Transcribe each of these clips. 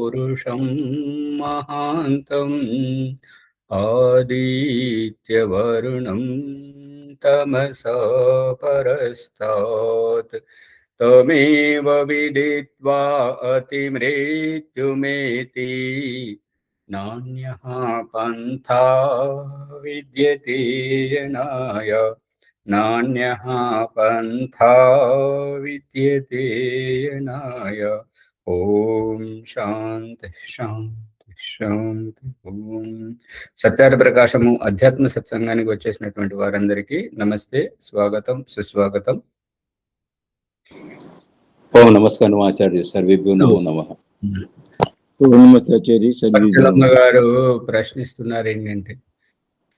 पुरुषं महान्तं आदित्यवर्णं तमसा परस्तात् तमेव विदित्वा अतिमृत्युमेति नान्यः पन्था विद्यते यनाय नान्यः पन्था विद्यते यनाय। ఓం శాంతి శాంతి శాంతి. ఓం సత్యార్థ ప్రకాశము అధ్యాత్మ సత్సంగానికి వచ్చేసినటువంటి వారందరికీ నమస్తే, స్వాగతం, సుస్వాగతం. ఓం నమస్కారం ఆచార్య, సర్వేభ్యో నమో నమః. పచ్చలమ్మ గారు ప్రశ్నిస్తున్నారు ఏంటంటే,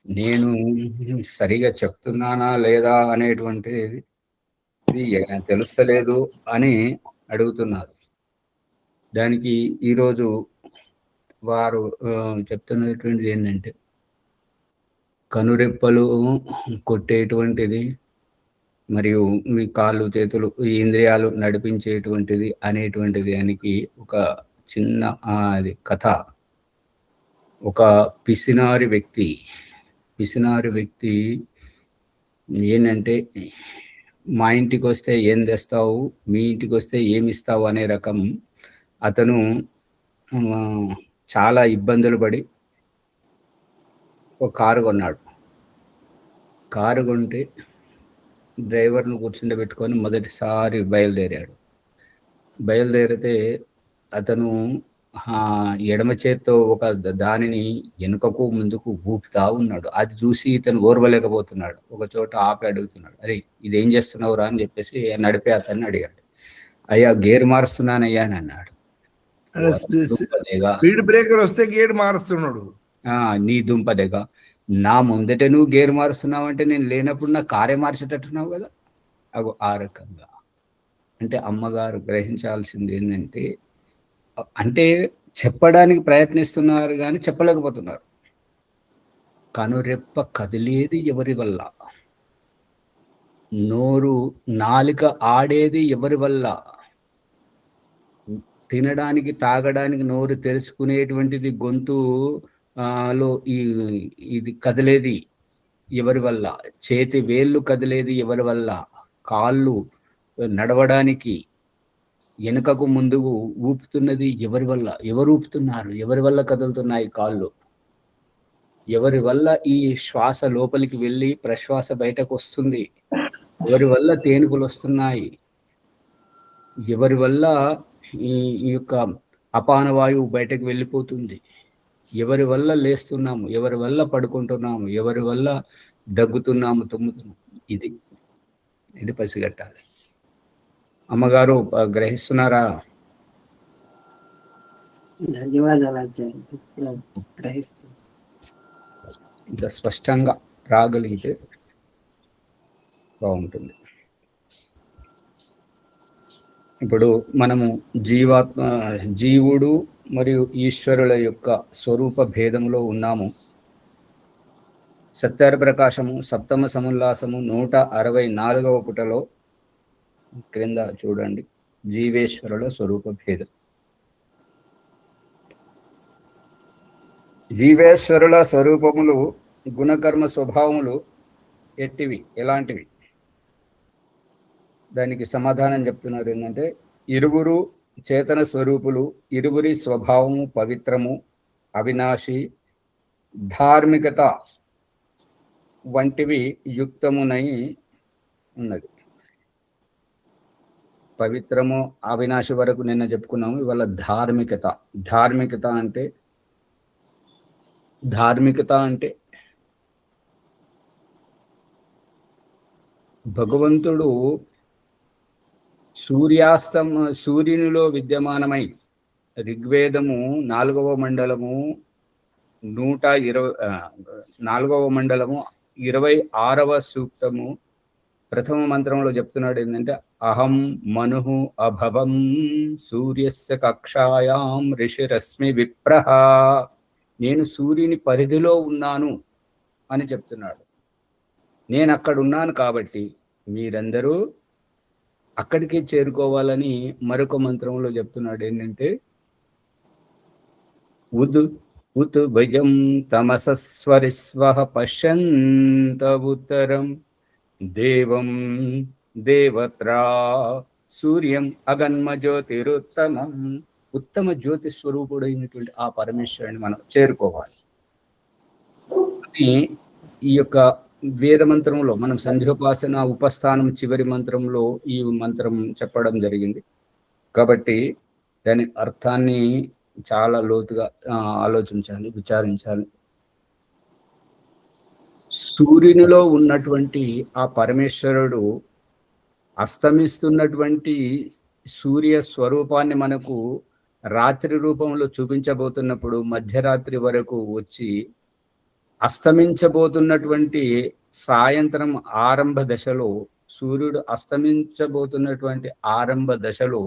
నేను సరిగా చెప్తున్నానా లేదా అనేటువంటిది తెలుస్తలేదు అని అడుగుతున్నారు. దానికి ఈరోజు వారు చెప్తున్నటువంటిది ఏంటంటే, కనురెప్పలు కొట్టేటువంటిది మరియు మీ కాళ్ళు చేతులు ఇంద్రియాలు నడిపించేటువంటిది అనేటువంటిది దానికి ఒక చిన్న అది కథ. ఒక పిసినారి వ్యక్తి ఏంటంటే, మా ఇంటికి వస్తే ఏం తెస్తావు, మీ ఇంటికి వస్తే ఏమి ఇస్తావు అనే రకం. అతను చాలా ఇబ్బందులు పడి ఒక కారు కొన్నాడు. కారు కొంటే డ్రైవర్ను కూర్చుండబెట్టుకొని మొదటిసారి బయలుదేరితే అతను ఎడమ చేత్తో ఒక దానిని వెనుకకు ముందుకు ఊపుతా ఉన్నాడు. అది చూసి ఇతను ఓర్వలేకపోతున్నాడు. ఒక చోట ఆపి అడుగుతున్నాడు, అరే ఇదేం చేస్తున్నావురా అని చెప్పేసి నడిపే అతన్ని అడిగాడు. అయ్యా గేర్ మారుస్తున్నానయ్యా అని అన్నాడు. స్పీడ్ బ్రేకర్ వస్తే గేర్ మారుస్తున్నాడు. నీ దుంపదేగా, నా ముందట నువ్వు గేర్ మారుస్తున్నావు అంటే నేను లేనప్పుడు నా కారే మార్చేటట్టున్నావు కదా. అగో ఆ రకంగా అంటే అమ్మగారు గ్రహించాల్సింది ఏంటంటే, అంటే చెప్పడానికి ప్రయత్నిస్తున్నారు కానీ చెప్పలేకపోతున్నారు. కనురెప్ప కదిలేది ఎవరి వల్ల, నాలిక ఆడేది ఎవరి వల్ల, తినడానికి తాగడానికి నోరు తెరుచుకునేటువంటిది గొంతులో ఇది కదిలేది ఎవరి వల్ల, చేతి వేళ్ళు కదిలేది ఎవరి వల్ల, కాళ్ళు నడవడానికి వెనుకకు ముందుకు ఊపుతున్నది ఎవరి వల్ల, ఎవరు ఊపుతున్నారు, ఎవరి వల్ల కదులుతున్నాయి కాళ్ళు, ఎవరి వల్ల ఈ శ్వాస లోపలికి వెళ్ళి ప్రశ్వాస బయటకు వస్తుంది, ఎవరి వల్ల తేనుకులు వస్తున్నాయి, ఎవరి వల్ల ఈ యొక్క అపానవాయువు బయటకు వెళ్ళిపోతుంది, ఎవరి వల్ల లేస్తున్నాము, ఎవరి వల్ల పడుకుంటున్నాము, ఎవరి వల్ల దగ్గుతున్నాము, తుమ్ముతున్నాము. ఇది పసిగట్టాలి. అమ్మగారు గ్రహిస్తున్నారా? ధన్యవాదాలు. ఇంకా స్పష్టంగా రాగలిగితే బాగుంటుంది. ఇప్పుడు మనము జీవుడు మరియు ఈశ్వరుల యొక్క స్వరూప భేదంలో ఉన్నాము. సత్యార ప్రకాశము సప్తమ సముల్లాసము 164వ పుటలో క్రింద చూడండి, జీవేశ్వరుల స్వరూప భేదం. జీవేశ్వరుల స్వరూపములు గుణకర్మ స్వభావములు ఎలాంటివి? దానికి సమాధానం చెప్తున్నారు ఏంటంటే, ఇరువురు చేతన స్వరూపులు, ఇరువురి స్వభావము పవిత్రము, అవినాశి, ధార్మికత వంటివి యుక్తమునై ఉన్నది. పవిత్రము అవినాశి వరకు నిన్న చెప్పుకున్నాము. ఇవాళ ధార్మికత అంటే భగవంతుడు సూర్యునిలో విద్యమానమై ఋగ్వేదము 4వ మండలము 26వ సూక్తము ప్రథమ మంత్రంలో చెప్తున్నాడు ఏంటంటే, అహం మనుః అభవం సూర్యస్య కక్షాయాం ఋషిరశ్మి విప్రః. నేను సూర్యుని పరిధిలో ఉన్నాను అని చెప్తున్నాడు. నేను అక్కడ ఉన్నాను కాబట్టి మీరందరూ అక్కడికి చేరుకోవాలని మరొక మంత్రంలో చెప్తున్నాడు ఏంటంటే, ఉత్ భుజం తమసస్వరిస్వః పశ్యంత ఉత్తరం దేవం దేవత్రా సూర్యం అగన్మ జ్యోతిరుత్తమం. ఉత్తమ జ్యోతి స్వరూపుడైనటువంటి ఆ పరమేశ్వరుని మనం చేరుకోవాలి అని ఈ యొక్క వేద మంత్రంలో మనం సంధ్యోపాసన ఉపస్థానం చివరి మంత్రంలో ఈ మంత్రం చెప్పడం జరిగింది. కాబట్టి దాని అర్థాన్ని చాలా లోతుగా ఆలోచించాలి, విచారించాలి. సూర్యునిలో ఉన్నటువంటి ఆ పరమేశ్వరుడు అస్తమిస్తున్నటువంటి సూర్య స్వరూపాన్ని మనకు రాత్రి రూపంలో చూపించబోతున్నప్పుడు మధ్యరాత్రి వరకు వచ్చి అస్తమించబోతున్నటువంటి సాయంత్రం ఆరంభ దశలో, సూర్యుడు అస్తమించబోతున్నటువంటి ఆరంభ దశలో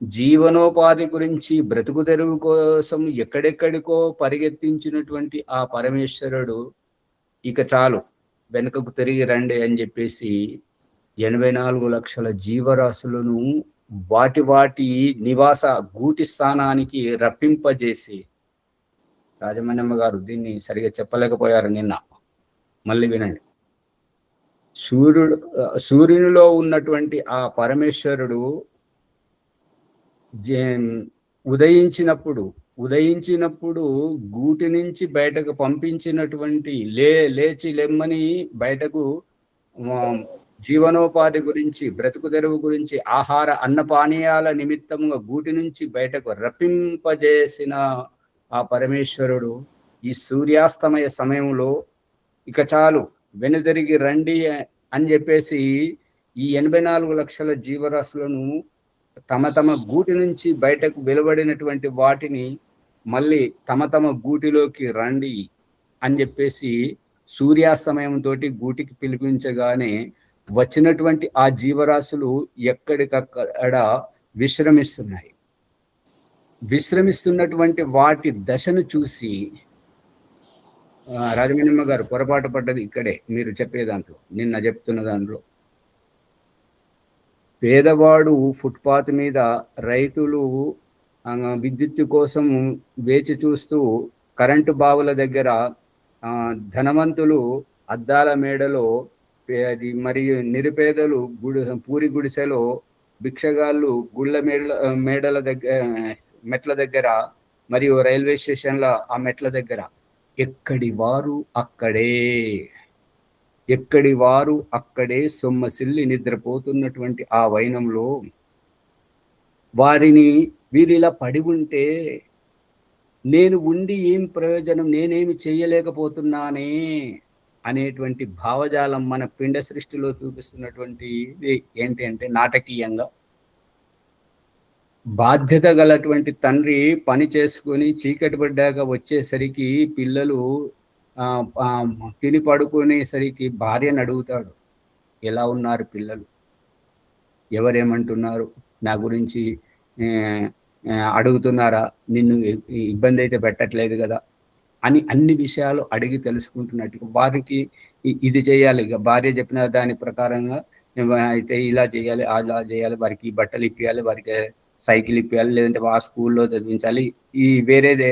జీవనోపాధి గురించి బ్రతుకు తెరువు కోసం ఎక్కడెక్కడికో పరిగెత్తించినటువంటి ఆ పరమేశ్వరుడు ఇక చాలు వెనుకకు తిరిగి రండి అని చెప్పేసి 84 లక్షల జీవరాశులను వాటి నివాస గూటి స్థానానికి రప్పింపజేసి, రాజమణ్యమ్మ గారు దీన్ని సరిగా చెప్పలేకపోయారు నిన్న, మళ్ళీ వినండి. సూర్యునిలో ఉన్నటువంటి ఆ పరమేశ్వరుడు ఉదయించినప్పుడు గూటి నుంచి బయటకు పంపించినటువంటి లేచి లెమ్మని బయటకు జీవనోపాధి గురించి, బ్రతుకు తెరువు గురించి, ఆహార అన్నపానీయాల నిమిత్తముగా గూటి నుంచి బయటకు రప్పింపజేసిన ఆ పరమేశ్వరుడు ఈ సూర్యాస్తమయ సమయంలో ఇక చాలు వెనుదిరిగి రండి అని చెప్పేసి ఈ 84 లక్షల జీవరాశులను తమ గూటి నుంచి బయటకు వెలువడినటువంటి వాటిని మళ్ళీ తమ గూటిలోకి రండి అని చెప్పేసి సూర్యాస్తమయంతో గూటికి పిలిపించగానే వచ్చినటువంటి ఆ జీవరాశులు ఎక్కడికక్కడ విశ్రమిస్తున్నటువంటి వాటి దశను చూసి, రాజమణ్యమ్మ గారు పొరపాటు పడ్డది ఇక్కడే మీరు చెప్పే దాంట్లో, నిన్న చెప్తున్న దాంట్లో. పేదవాడు ఫుట్పాత్ మీద, రైతులు విద్యుత్తు కోసం వేచి చూస్తూ కరెంటు బావుల దగ్గర, ధనవంతులు అద్దాల మేడలో, మరియు నిరుపేదలు పూరి గుడిసెలో, భిక్షగాళ్ళు గుళ్ళ మేడల దగ్గర, మెట్ల దగ్గర, మరియు రైల్వే స్టేషన్ల ఆ మెట్ల దగ్గర ఎక్కడి వారు అక్కడే సొమ్మసిల్లి నిద్రపోతున్నటువంటి ఆ వైనంలో వీరిలా పడి ఉంటే నేను ఉండి ఏం ప్రయోజనం, నేనేమి చేయలేకపోతున్నానే అనేటువంటి భావజాలం మన పిండ సృష్టిలో చూపిస్తున్నటువంటి ఏంటి అంటే, నాటకీయంగా బాధ్యత గలటువంటి తండ్రి పని చేసుకొని చీకటి పడ్డాక వచ్చేసరికి పిల్లలు తిని పడుకునేసరికి భార్యను అడుగుతాడు, ఎలా ఉన్నారు పిల్లలు, ఎవరేమంటున్నారు, నా గురించి అడుగుతున్నారా, నిన్ను ఇబ్బంది అయితే పెట్టట్లేదు కదా అని అన్ని విషయాలు అడిగి తెలుసుకుంటున్నట్టు వారికి ఇది చేయాలి, భార్య చెప్పిన దాని ప్రకారంగా అయితే ఇలా చేయాలి, అలా చేయాలి, వారికి బట్టలు ఇప్పియాలి, వారికి సైకిల్ ఇప్పియాలి, లేదంటే ఆ స్కూల్లో చదివించాలి, ఈ వేరేదే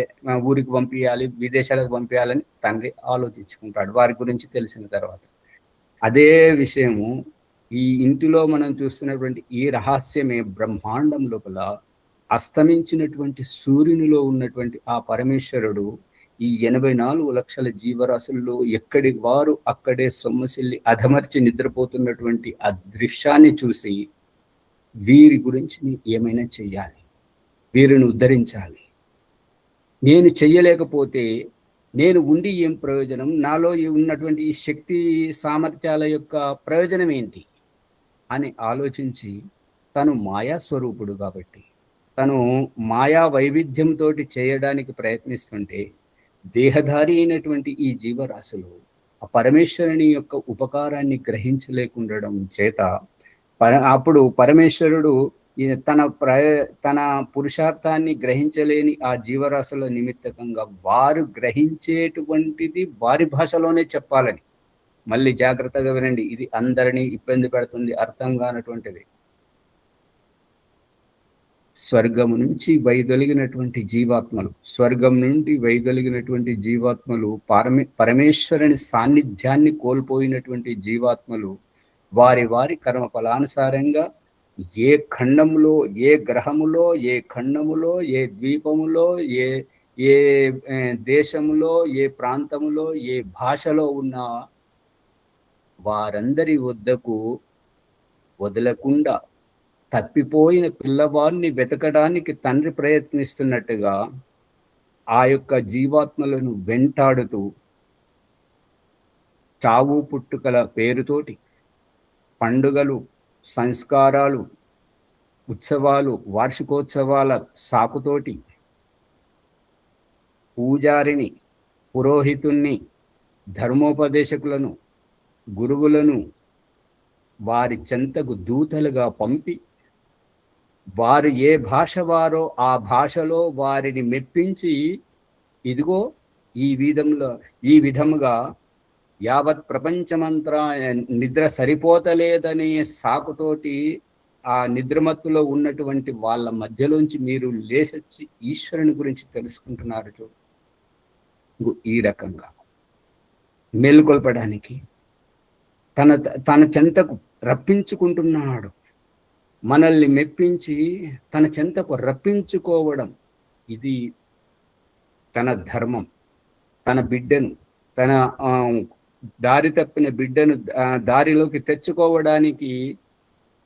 ఊరికి పంపించాలి, విదేశాలకు పంపించాలని తండ్రి ఆలోచించుకుంటాడు వారి గురించి తెలిసిన తర్వాత. అదే విషయము ఈ ఇంటిలో మనం చూస్తున్నటువంటి ఈ రహస్యమే బ్రహ్మాండం లోపల అస్తమించినటువంటి సూర్యునిలో ఉన్నటువంటి ఆ పరమేశ్వరుడు ఈ 84 లక్షల జీవరాశుల్లో ఎక్కడి వారు అక్కడే సొమ్మసిల్లి అధమర్చి నిద్రపోతున్నటువంటి ఆ దృశ్యాన్ని చూసి వీరి గురించి ఏమైనా చెయ్యాలి, వీరిని ఉద్ధరించాలి, నేను చెయ్యలేకపోతే నేను ఉండి ఏం ప్రయోజనం, నాలో ఉన్నటువంటి ఈ శక్తి సామర్థ్యాల యొక్క ప్రయోజనం ఏంటి అని ఆలోచించి, తను మాయాస్వరూపుడు కాబట్టి తను మాయా వైవిధ్యంతో చేయడానికి ప్రయత్నిస్తుంటే దేహధారి అయినటువంటి ఈ జీవరాశులు ఆ పరమేశ్వరుని యొక్క ఉపకారాన్ని గ్రహించలేకుండడం చేత అప్పుడు పరమేశ్వరుడు తన పురుషార్థాన్ని గ్రహించలేని ఆ జీవరాశుల నిమిత్తకంగా వారు గ్రహించేటువంటిది వారి భాషలోనే చెప్పాలని. మళ్ళీ జాగ్రత్తగా వినండి, ఇది అందరినీ ఇబ్బంది పెడుతుంది, అర్థం కానటువంటిది. స్వర్గము నుంచి వైదొలిగినటువంటి జీవాత్మలు, స్వర్గం నుండి వైదొలిగినటువంటి జీవాత్మలు, పరమేశ్వరుని సాన్నిధ్యాన్ని కోల్పోయినటువంటి జీవాత్మలు వారి వారి కర్మ ఫలానుసారంగా ఏ ఖండములో, ఏ గ్రహములో, ఏ ఖండములో, ఏ ద్వీపములో, ఏ ఏ దేశములో, ఏ ప్రాంతములో, ఏ భాషలో ఉన్న వారందరి వద్దకు వదలకుండా తప్పిపోయిన పిల్లవాడిని వెతకడానికి తండ్రి ప్రయత్నిస్తున్నట్టుగా ఆ యొక్క జీవాత్మలను వెంటాడుతూ చావు పుట్టుకల పేరుతోటి పండుగలు, సంస్కారాలు, ఉత్సవాలు, వార్షికోత్సవాల సాకుతోటి పూజారిని, పురోహితుణ్ణి, ధర్మోపదేశకులను, గురువులను వారి చెంతకు దూతలుగా పంపి వారు ఏ భాష వారో ఆ భాషలో వారిని మెప్పించి ఇదిగో ఈ విధముగా యావత్ ప్రపంచమంతా నిద్ర సరిపోతలేదనే సాకుతోటి ఆ నిద్రమత్తులో ఉన్నటువంటి వాళ్ళ మధ్యలోంచి మీరు లేసొచ్చి ఈశ్వరుని గురించి తెలుసుకుంటున్నారు చూడు. ఈ రకంగా మేలుకొల్పడానికి తన చెంతకు రప్పించుకుంటున్నాడు. మనల్ని మెప్పించి తన చెంతకు రప్పించుకోవడం ఇది తన ధర్మం. తన బిడ్డను, తన దారి తప్పిన బిడ్డను దారిలోకి తెచ్చుకోవడానికి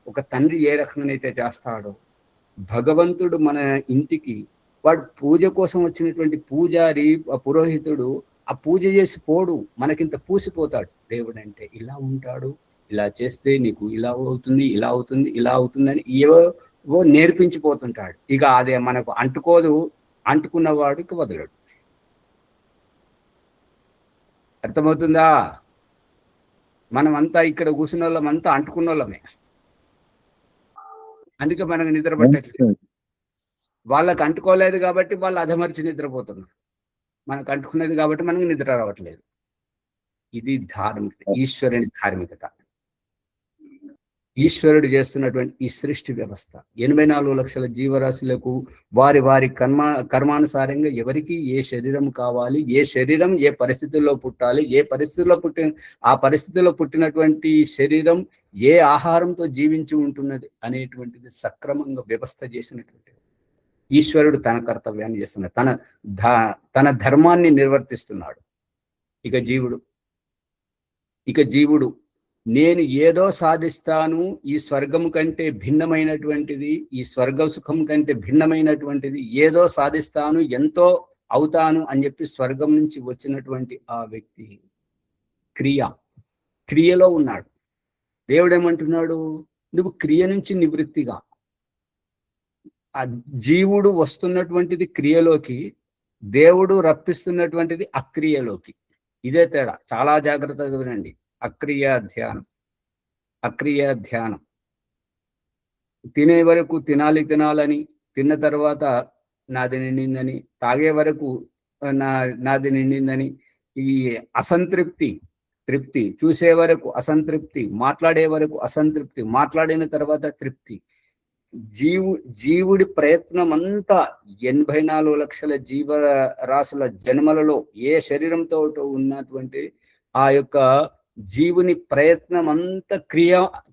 ఒక తండ్రి ఏ రకంగానైతే చేస్తాడో, భగవంతుడు మన ఇంటికి వాడు పూజ కోసం వచ్చినటువంటి పూజారి, పురోహితుడు ఆ పూజ చేసి పోడు, మనకింత పూసిపోతాడు. దేవుడు అంటే ఇలా ఉంటాడు, ఇలా చేస్తే నీకు ఇలా అవుతుంది, ఇలా అవుతుంది, ఇలా అవుతుందని ఏవో నేర్పించిపోతుంటాడు. ఇక అదే మనకు అంటుకోదు, అంటుకున్నవాడికి వదలడు. అర్థమవుతుందా? మనమంతా ఇక్కడ కూర్చున్న వాళ్ళమంతా అంటుకున్న వాళ్ళమే, అందుకే మనకు నిద్ర పట్టట్లేదు. వాళ్ళకి అంటుకోలేదు కాబట్టి వాళ్ళు అధమర్చి నిద్రపోతున్నారు, మనకు అంటుకున్నది కాబట్టి మనకు నిద్ర రావట్లేదు. ఇది ధార్మికత, ఈశ్వరుని ధార్మికత. ఈశ్వరుడు చేస్తున్నటువంటి ఈ సృష్టి వ్యవస్థ 84 లక్షల జీవరాశులకు వారి వారి కర్మానుసారంగా ఎవరికి ఏ శరీరం కావాలి, ఏ శరీరం ఏ పరిస్థితుల్లో పుట్టాలి, ఏ పరిస్థితుల్లో ఆ పరిస్థితుల్లో పుట్టినటువంటి శరీరం ఏ ఆహారంతో జీవించి ఉంటున్నది అనేటువంటిది సక్రమంగా వ్యవస్థ చేసినటువంటిది. ఈశ్వరుడు తన కర్తవ్యాన్ని చేస్తున్నాడు, తన ధర్మాన్ని నిర్వర్తిస్తున్నాడు. ఇక జీవుడు నేను ఏదో సాధిస్తాను, ఈ స్వర్గం కంటే భిన్నమైనటువంటిది, ఈ స్వర్గ సుఖం కంటే భిన్నమైనటువంటిది ఏదో సాధిస్తాను, ఎంతో అవుతాను అని చెప్పి స్వర్గం నుంచి వచ్చినటువంటి ఆ వ్యక్తి క్రియలో ఉన్నాడు. దేవుడు ఏమంటున్నాడు? నువ్వు క్రియ నుంచి నివృత్తిగా. ఆ జీవుడు వస్తున్నటువంటిది క్రియలోకి, దేవుడు రప్పిస్తున్నటువంటిది అక్రియలోకి. ఇదే తేడా. చాలా జాగ్రత్తగా వినండి. అక్రియ ధ్యానం. తినే వరకు తినాలని, తిన్న తర్వాత నాది నిండిందని, తాగే వరకు నాది నిండిందని, ఈ అసంతృప్తి, తృప్తి, చూసే వరకు అసంతృప్తి, మాట్లాడే వరకు అసంతృప్తి, మాట్లాడిన తర్వాత తృప్తి. జీవుడి ప్రయత్నం అంతా 84 లక్షల జీవరాశుల జన్మలలో ఏ శరీరంతో ఉన్నటువంటి ఆ యొక్క జీవుని ప్రయత్నం అంతా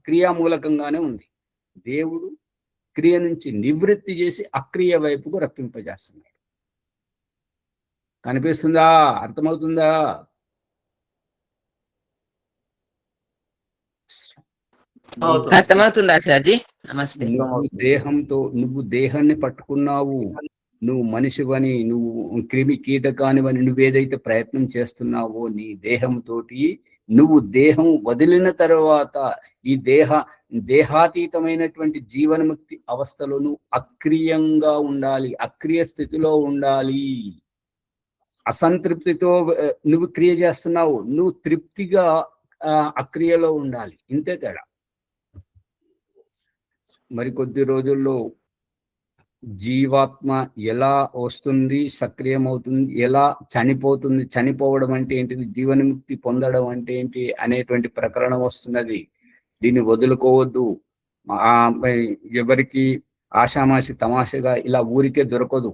క్రియామూలకంగానే ఉంది. దేవుడు క్రియ నుంచి నివృత్తి చేసి అక్రియ వైపుకు రప్పింపజేస్తున్నాడు. కనిపిస్తుందా? అర్థమవుతుందా? అర్థమవుతుంది ఆచార్జీ. నమస్తే. నువ్వు దేహాన్ని పట్టుకున్నావు, నువ్వు మనిషివని, నువ్వు క్రిమి కీటకానివని నువ్వేదైతే ప్రయత్నం చేస్తున్నావో నీ దేహంతోటి, నువ్వు దేహం వదిలిన తర్వాత ఈ దేహాతీతమైనటువంటి జీవన్ముక్తి అవస్థలో నువ్వు అక్రియంగా ఉండాలి, అక్రియ స్థితిలో ఉండాలి. అసంతృప్తితో నువ్వు క్రియ చేస్తున్నావు, నువ్వు తృప్తిగా అక్రియలో ఉండాలి. ఇంతే తేడా. మరికొద్ది రోజుల్లో జీవాత్మ ఎలా వస్తుంది, సక్రియమవుతుంది, ఎలా చనిపోతుంది, చనిపోవడం అంటే ఏంటిది, జీవన్ముక్తి పొందడం అంటే ఏంటి అనేటువంటి ప్రకరణం వస్తున్నది. దీన్ని వదులుకోవద్దు. ఎవరికి ఆషామాషి తమాషగా ఇలా ఊరికే దొరకదు.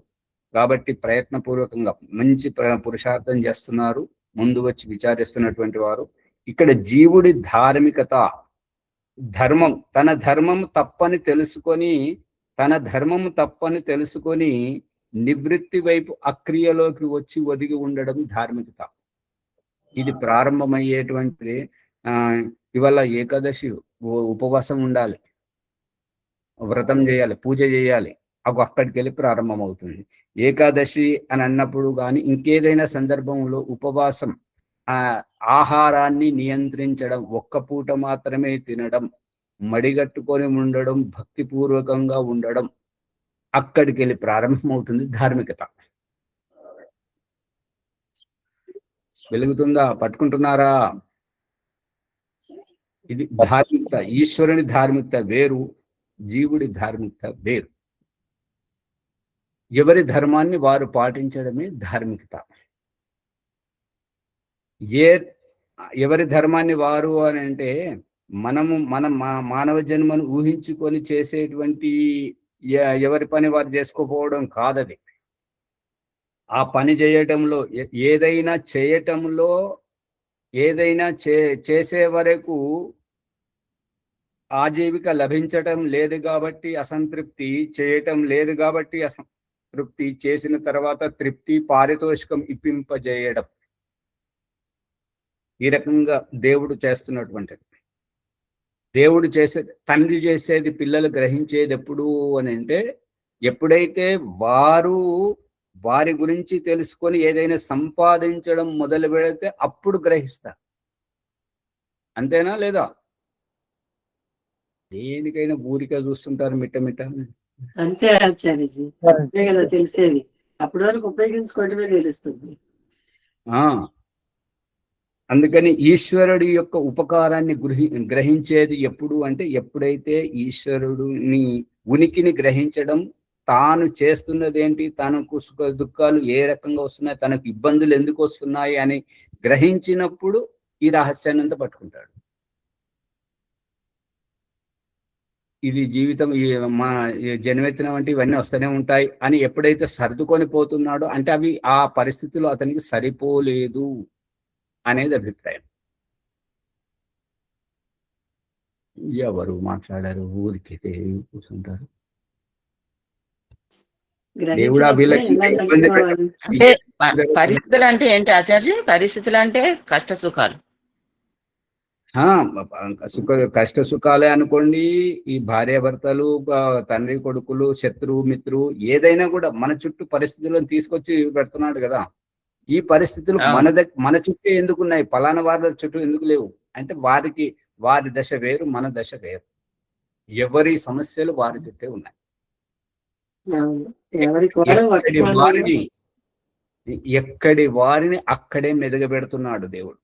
కాబట్టి ప్రయత్నపూర్వకంగా మంచి పురుషార్థం చేస్తున్నారు ముందు వచ్చి విచారిస్తున్నటువంటి వారు. ఇక్కడ జీవుడి ధార్మికత, ధర్మం, తన ధర్మం తప్పని తెలుసుకొని నివృత్తి వైపు అక్రియలోకి వచ్చి ఒదిగి ఉండడం ధార్మికత. ఇది ప్రారంభమయ్యేటువంటి ఇవాళ ఏకాదశి ఉపవాసం ఉండాలి, వ్రతం చేయాలి, పూజ చేయాలి, అక్కడికి వెళ్ళి ప్రారంభం అవుతుంది. ఏకాదశి అని అన్నప్పుడు కానీ ఇంకేదైనా సందర్భంలో ఉపవాసం, ఆహారాన్ని నియంత్రించడం, ఒక్క పూట మాత్రమే తినడం, మడిగట్టుకొని ఉండడం, భక్తిపూర్వకంగా ఉండడం, అక్కడికి వెళ్ళి ప్రారంభమవుతుంది ధార్మికత. వెలుగుతుందా? పట్టుకుంటున్నారా? ఇది ధార్మికత. ఈశ్వరుని ధార్మికత వేరు, జీవుడి ధార్మికత వేరు. ఎవరి ధర్మాన్ని వారు పాటించడమే ధార్మికత. ఎవరి ధర్మాన్ని వారు అని అంటే మన మానవ జన్మను ఊహించుకొని చేసేటువంటి ఎవరి పని వారు చేసుకోపోవడం కాదది. ఆ పని చేయటంలో ఏదైనా చేసే వరకు ఆజీవిక లభించటం లేదు కాబట్టి అసంతృప్తి, చేయటం లేదు కాబట్టి అసంతృప్తి, చేసిన తర్వాత తృప్తి, పారితోషికం ఇప్పింపజేయడం. ఈ రకంగా దేవుడు చేస్తున్నటువంటిది. తండ్రి చేసేది పిల్లలు గ్రహించేది ఎప్పుడు అని అంటే, ఎప్పుడైతే వారి గురించి తెలుసుకొని ఏదైనా సంపాదించడం మొదలు పెడితే అప్పుడు గ్రహిస్తారు. అంతేనా లేదా? దేనికైనా ఊరికే చూస్తుంటారు మిట్ట అంతే ఆచార్యజీ, అంతే కదా తెలిసేది. అప్పటి వరకు ఉపయోగించుకోవటమే తెలుస్తుంది. అందుకని ఈశ్వరుడి యొక్క ఉపకారాన్ని గ్రహించేది ఎప్పుడు అంటే, ఎప్పుడైతే ఈశ్వరుడిని ఉనికిని గ్రహించడం, తాను చేస్తున్నది ఏంటి, తనకు సుఖ దుఃఖాలు ఏ రకంగా వస్తున్నాయి, తనకు ఇబ్బందులు ఎందుకు వస్తున్నాయి అని గ్రహించినప్పుడు ఈ రహస్యాన్ని అంతా పట్టుకుంటాడు. ఇది జీవితం, మా జన్మెత్తిన వంటి ఇవన్నీ వస్తూనే ఉంటాయి అని ఎప్పుడైతే సర్దుకొని పోతున్నాడో అంటే అవి ఆ పరిస్థితిలో అతనికి సరిపోలేదు అనేది అభిప్రాయం. ఎవరు మాట్లాడారు? ఊరికి కూర్చుంటారు. దేవుడా వీళ్ళకి అంటే పరిస్థితులు అంటే ఏంటి ఆచార్య? పరిస్థితులు అంటే కష్ట సుఖాలు. కష్ట సుఖాలే అనుకోండి. ఈ భార్యాభర్తలు, తండ్రి కొడుకులు, శత్రువు మిత్రువు, ఏదైనా కూడా మన చుట్టూ పరిస్థితులను తీసుకొచ్చి పెడుతున్నాడు కదా. ఈ పరిస్థితులు మన చుట్టూ ఎందుకున్నాయి, పలానా వారి చుట్టూ ఎందుకు లేవు అంటే, వారి దశ వేరు, మన దశ వేరు. ఎవరి సమస్యలు వారి చుట్టే ఉన్నాయి. ఎక్కడి వారిని అక్కడే మెదగబెడుతున్నాడు దేవుడు.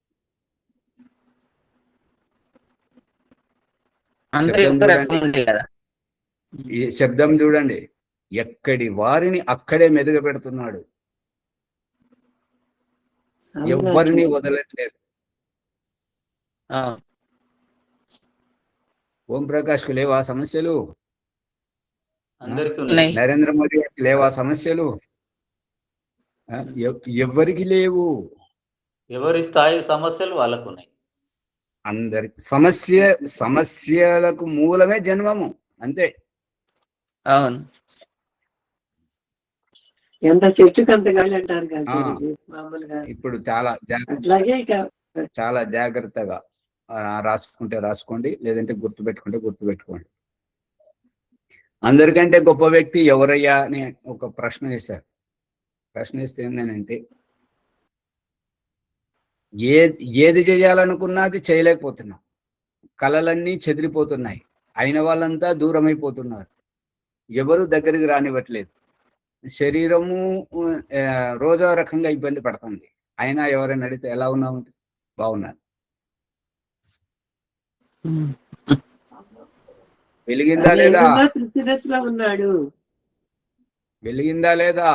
శబ్దం చూడండి, ఎక్కడి వారిని అక్కడే మెదగబెడుతున్నాడు, ఎవరిని వదలట్లేదు. ఓం ప్రకాష్ కు లేవా సమస్యలు? నరేంద్ర మోడీ గారికి లేవా సమస్యలు? ఎవరికి లేవు. ఎవరి స్థాయి సమస్యలు వాళ్ళకు ఉన్నాయి. అందరికి సమస్యలకు మూలమే జన్మము, అంతే. అవును, ఎంత చెట్టుకు అంత గాలి అంటారు కదా మామూలుగా. ఇప్పుడు చాలా జాగ్రత్తగా రాసుకుంటే రాసుకోండి, లేదంటే గుర్తుపెట్టుకోండి. అందరికంటే గొప్ప వ్యక్తి ఎవరయ్యా అని ఒక ప్రశ్న వేశారు. ప్రశ్న వేస్తే ఏంటంటే, ఏది చేయాలనుకున్నది చేయలేకపోతున్నాం, కళలన్నీ చెదిరిపోతున్నాయి, అయిన వాళ్ళంతా దూరం అయిపోతున్నారు, ఎవరు దగ్గరికి రానివ్వట్లేదు, శరీరము రోజో రకంగా ఇబ్బంది పడుతుంది, అయినా ఎవరైనా అడిగితే ఎలా ఉన్నావు, బాగున్నారు. వెలిగిందా లేదా? తృప్తి దశలో ఉన్నాడు. వెలిగిందా లేదా?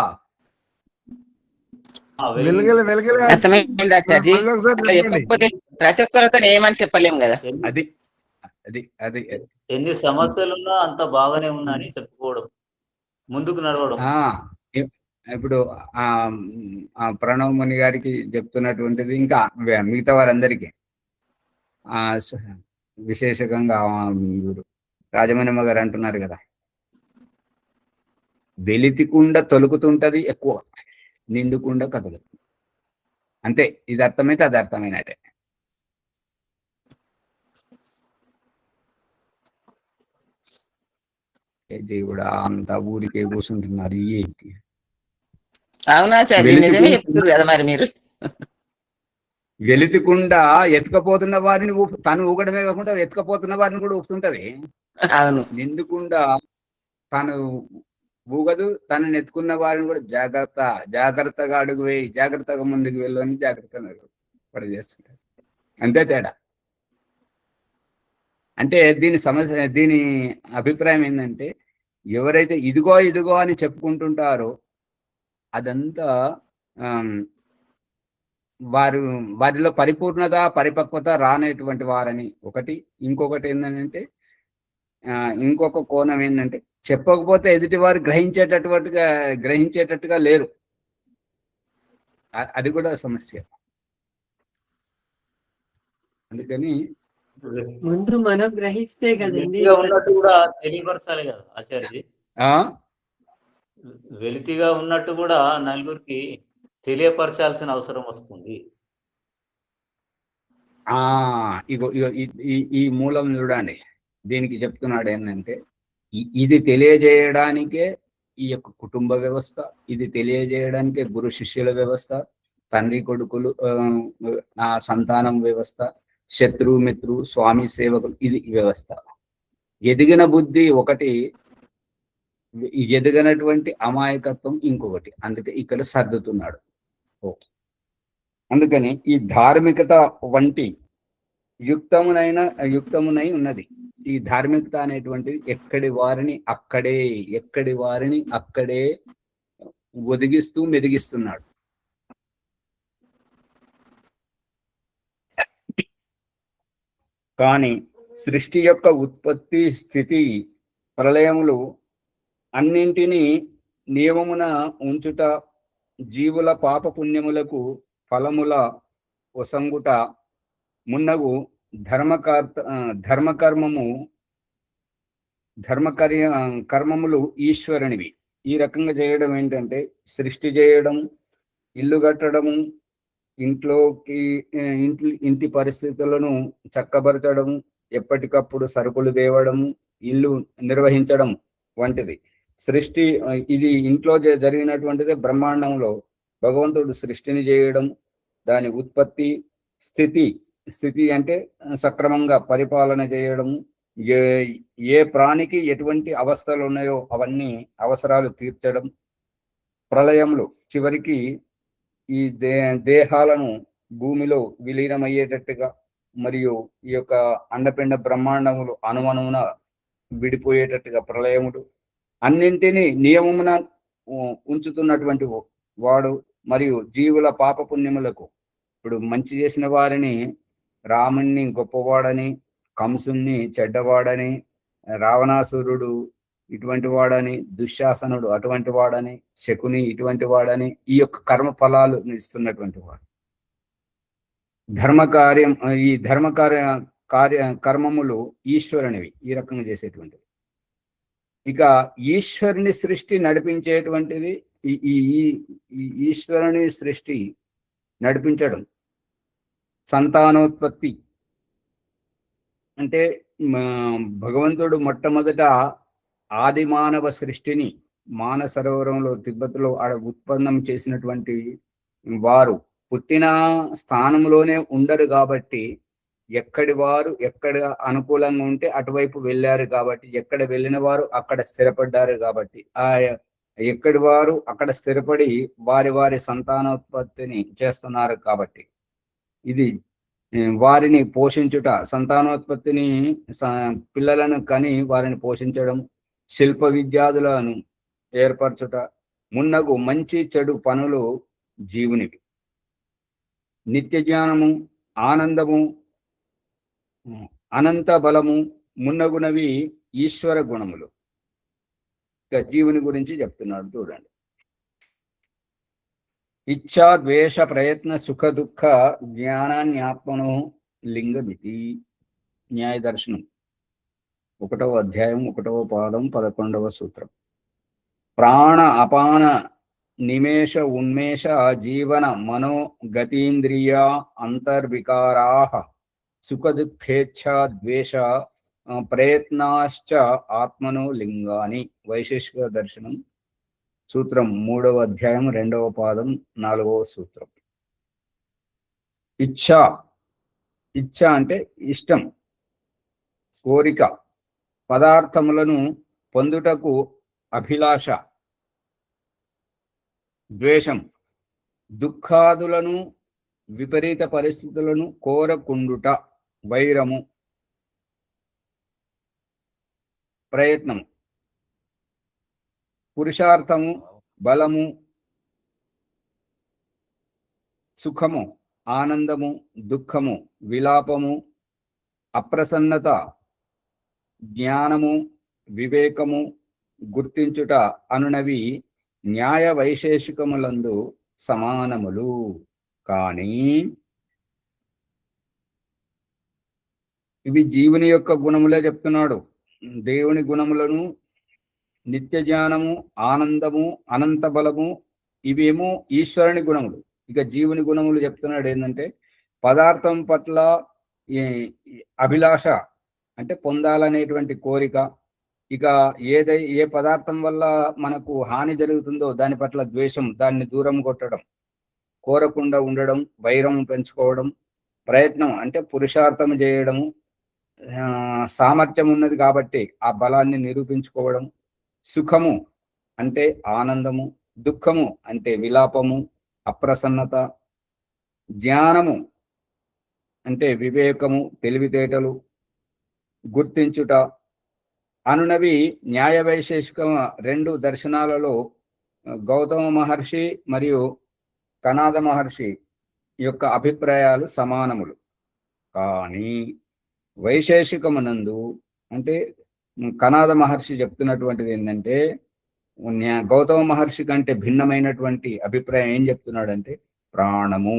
ప్రతి ఒక్కరితో ఏమని చెప్పలేము కదా. అది అది అది ఎన్ని సమస్యలున్నా అంత బాగానే ఉన్నా అని చెప్పుకోవడం, ముందుకు నడవడం. ఇప్పుడు ప్రణవ్ ముని గారికి చెప్తున్నటువంటిది, ఇంకా మిగతా వారందరికీ విశేషంగా రాజమణిమ్మ గారు అంటున్నారు కదా, వెలితికుండా తొలుకుతుంటది ఎక్కువ, నిండుకుండా కదలదు. అంతే, ఇది అర్థమైతే అది అర్థమైనట్టే. దేవుడా, అంత ఊరికే కూర్చుంటున్నారు ఏంటి? అవునాచార్య, నిజమే చెప్తున్నారు కదా మరి మీరు. వెలితికుండా ఎత్తుకపోతున్న వారిని తను ఊగడమే కాకుండా ఎత్తుకపోతున్న వారిని కూడా ఊపుతుంటది. అవును, నిండుకుండా తను ఊగదు, తనని ఎత్తుకున్న వారిని కూడా జాగ్రత్తగా అడుగు వేయి, జాగ్రత్తగా ముందుకు వెళ్ళు అని జాగ్రత్తగా పడి చేస్తుంటారు. అంతే తేడా. అంటే దీని అభిప్రాయం ఏంటంటే, ఎవరైతే ఇదిగో ఇదిగో అని చెప్పుకుంటుంటారో అదంతా వారిలో పరిపూర్ణత, పరిపక్వత రానటువంటి వారని ఒకటి. ఇంకొకటి ఏంటంటే, ఇంకొక కోణం ఏంటంటే, చెప్పకపోతే ఎదుటి వారు గ్రహించేటట్టుగా లేరు. అది కూడా సమస్య. అందుకని ముందు మనం గ్రహిస్తే కదండి. ఉన్నట్టు కూడా తెలియపరచాలి కదా ఆచార్యజీ. వెలితిగా ఉన్నట్టు కూడా నలుగురికి తెలియపరచాల్సిన అవసరం వస్తుంది. ఇగో ఈ మూలం చూడండి, దీనికి చెప్తున్నాడు ఏంటంటే, ఇది తెలియజేయడానికే ఈ యొక్క కుటుంబ వ్యవస్థ, ఇది తెలియజేయడానికే గురు శిష్యుల వ్యవస్థ, తండ్రి కొడుకులు సంతానం వ్యవస్థ, శత్రువు మిత్రు స్వామి సేవకులు, ఇది వ్యవస్థ. ఎదిగిన బుద్ధి ఒకటి, ఎదిగినటువంటి అమాయకత్వం ఇంకొకటి. అందుకే ఇక్కడ సర్దుతున్నాడు. అందుకని ఈ ధార్మికత వంటి యుక్తమునై ఉన్నది. ఈ ధార్మికత అనేటువంటిది ఎక్కడి వారిని అక్కడే ఒదిగిస్తూ మెదిగిస్తున్నాడు. కానీ సృష్టి యొక్క ఉత్పత్తి, స్థితి, ప్రళయములు అన్నింటినీ నియమమున ఉంచుట, జీవుల పాప పుణ్యములకు ఫలముల ఒసంగుట మున్నగు కర్మములు ఈశ్వరునివి. ఈ రకంగా చేయడం ఏంటంటే, సృష్టి చేయడం, ఇల్లు కట్టడము, ఇంటి పరిస్థితులను చక్కబరచడం, ఎప్పటికప్పుడు సరుకులు తేవడము, ఇల్లు నిర్వహించడం వంటిది సృష్టి. ఇది ఇంట్లో జరిగినటువంటిది. బ్రహ్మాండంలో భగవంతుడు సృష్టిని చేయడం, దాని ఉత్పత్తి, స్థితి అంటే సక్రమంగా పరిపాలన చేయడము, ఏ ప్రాణికి ఎటువంటి అవస్థలు ఉన్నాయో అవన్నీ అవసరాలు తీర్చడం, ప్రళయములు చివరికి ఈ దేహాలను భూమిలో విలీనమయ్యేటట్టుగా, మరియు ఈ యొక్క అండపిండ బ్రహ్మాండములు అణువణువున విడిపోయేటట్టుగా ప్రళయములు, అన్నింటినీ నియమమున ఉంచుతున్నటువంటి వాడు. మరియు జీవుల పాప పుణ్యములకు, ఇప్పుడు మంచి చేసిన వారిని రాముణ్ణి గొప్పవాడని, కంసుణ్ణి చెడ్డవాడని, రావణాసురుడు ఇటువంటి వాడని, దుశ్శాసనుడు అటువంటి వాడని, శకుని ఇటువంటి వాడని, ఈ యొక్క కర్మ ఫలాలు ఇస్తున్నటువంటి వాడు. ఈ కర్మములు ఈశ్వరునివి, ఈ రకంగా చేసేటువంటివి. ఇక ఈశ్వరుని సృష్టి నడిపించేటువంటిది, ఈ ఈశ్వరుని సృష్టి నడిపించడం సంతానోత్పత్తి. అంటే భగవంతుడు మొట్టమొదట ఆది మానవ సృష్టిని మానసరోవరంలో తిబ్బతిలో ఉత్పన్నం చేసినటువంటి వారు పుట్టిన స్థానంలోనే ఉండరు కాబట్టి, ఎక్కడి వారు ఎక్కడ అనుకూలంగా ఉంటే అటువైపు వెళ్ళారు కాబట్టి, ఎక్కడ వెళ్ళిన వారు అక్కడ స్థిరపడ్డారు కాబట్టి, ఎక్కడి వారు అక్కడ స్థిరపడి వారి సంతానోత్పత్తిని చేస్తున్నారు కాబట్టి, ఇది వారిని పోషించుట, సంతానోత్పత్తిని పిల్లలను కని వారిని పోషించడం, శిల్ప విద్యాదులను ఏర్పరచుట మున్నగు మంచి చెడు పనులు జీవునికి. నిత్య జ్ఞానము, ఆనందము, అనంత బలము మున్నగునవి ఈశ్వర గుణములు. ఇక జీవుని గురించి చెప్తున్నాడు చూడండి. ఇచ్ఛా ద్వేష ప్రయత్న సుఖ దుఃఖ జ్ఞానాన్యాత్మనో లింగమితి. న్యాయ దర్శనం 1వ అధ్యాయం 1వ పాదం 11వ సూత్రం. ప్రాణ అపాన నిమేష ఉన్మేష జీవన మనో గతీంద్రియ అంతర్వికారా సుఖ దుఃఖేచ్ఛ ద్వేష ప్రయత్నాశ్చ ఆత్మనో లింగాని. వైశేషిక దర్శనం సూత్రం 3వ అధ్యాయం 2వ పాదం 4వ సూత్రం. ఇచ్ఛ, ఇచ్ఛ అంటే ఇష్టం, కోరిక, పదార్థములను పొందుటకు అభిలాష, ద్వేషం, దుఃఖాదులను విపరీత పరిస్థితులను కోరకుండుట, వైరము, ప్రయత్నము, పురుషార్థము, బలము, సుఖము, ఆనందము, దుఃఖము, విలాపము, అప్రసన్నత, జ్ఞానము, వివేకము, గుర్తించుట అనునవి న్యాయ వైశేషికములందు సమానములు. కానీ ఇవి జీవుని యొక్క గుణములే చెప్తున్నాడు. దేవుని గుణములను నిత్య జ్ఞానము, ఆనందము, అనంత బలము ఇవేమో ఈశ్వరుని గుణములు. ఇక జీవుని గుణములు చెప్తున్నాడు ఏంటంటే పదార్థం పట్ల అభిలాష అంటే పొందాలనేటువంటి కోరిక, ఇక ఏ పదార్థం వల్ల మనకు హాని జరుగుతుందో దాని పట్ల ద్వేషం, దాన్ని దూరం కొట్టడం, కోరకుండా ఉండడం, వైరం పెంచుకోవడం, ప్రయత్నం అంటే పురుషార్థం చేయడము, సామర్థ్యం ఉన్నది కాబట్టి ఆ బలాన్ని నిరూపించుకోవడం, సుఖము అంటే ఆనందము, దుఃఖము అంటే విలాపము, అప్రసన్నత, జ్ఞానము అంటే వివేకము, తెలివితేటలు, గుర్తించుట అనునవి న్యాయ వైశేషిక 2 దర్శనాలలో గౌతమ మహర్షి మరియు కనాద మహర్షి యొక్క అభిప్రాయాలు సమానములు. కానీ వైశేషికమునందు అంటే కనాద మహర్షి చెప్తున్నటువంటిది ఏంటంటే గౌతమ మహర్షి కంటే భిన్నమైనటువంటి అభిప్రాయం ఏం చెప్తున్నాడంటే ప్రాణము,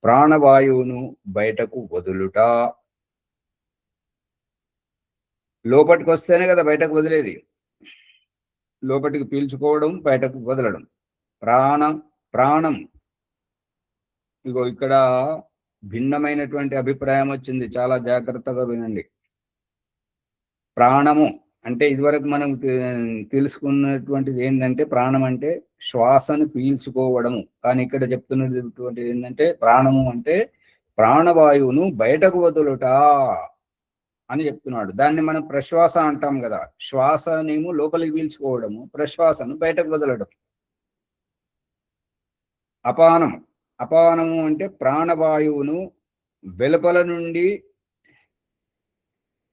ప్రాణవాయువును బయటకు వదులుట. లోపలికి వస్తేనే కదా బయటకు వదిలేది. లోపలికి పీల్చుకోవడం, బయటకు వదలడం. ప్రాణం ఇగో ఇక్కడ భిన్నమైనటువంటి అభిప్రాయం వచ్చింది, చాలా జాగ్రత్తగా వినండి. ప్రాణము అంటే ఇదివరకు మనం తెలుసుకున్నటువంటిది ఏంటంటే ప్రాణం అంటే శ్వాసను పీల్చుకోవడము. కానీ ఇక్కడ చెప్తున్నటువంటిది ఏంటంటే ప్రాణము అంటే ప్రాణవాయువును బయటకు వదులుట అని చెప్తున్నాడు. దాన్ని మనం ప్రశ్వాస అంటాం కదా. శ్వాసనేమో లోపలికి పీల్చుకోవడము, ప్రశ్వాసను బయటకు వదలడం. అపానము అంటే ప్రాణవాయువును వెలుపల నుండి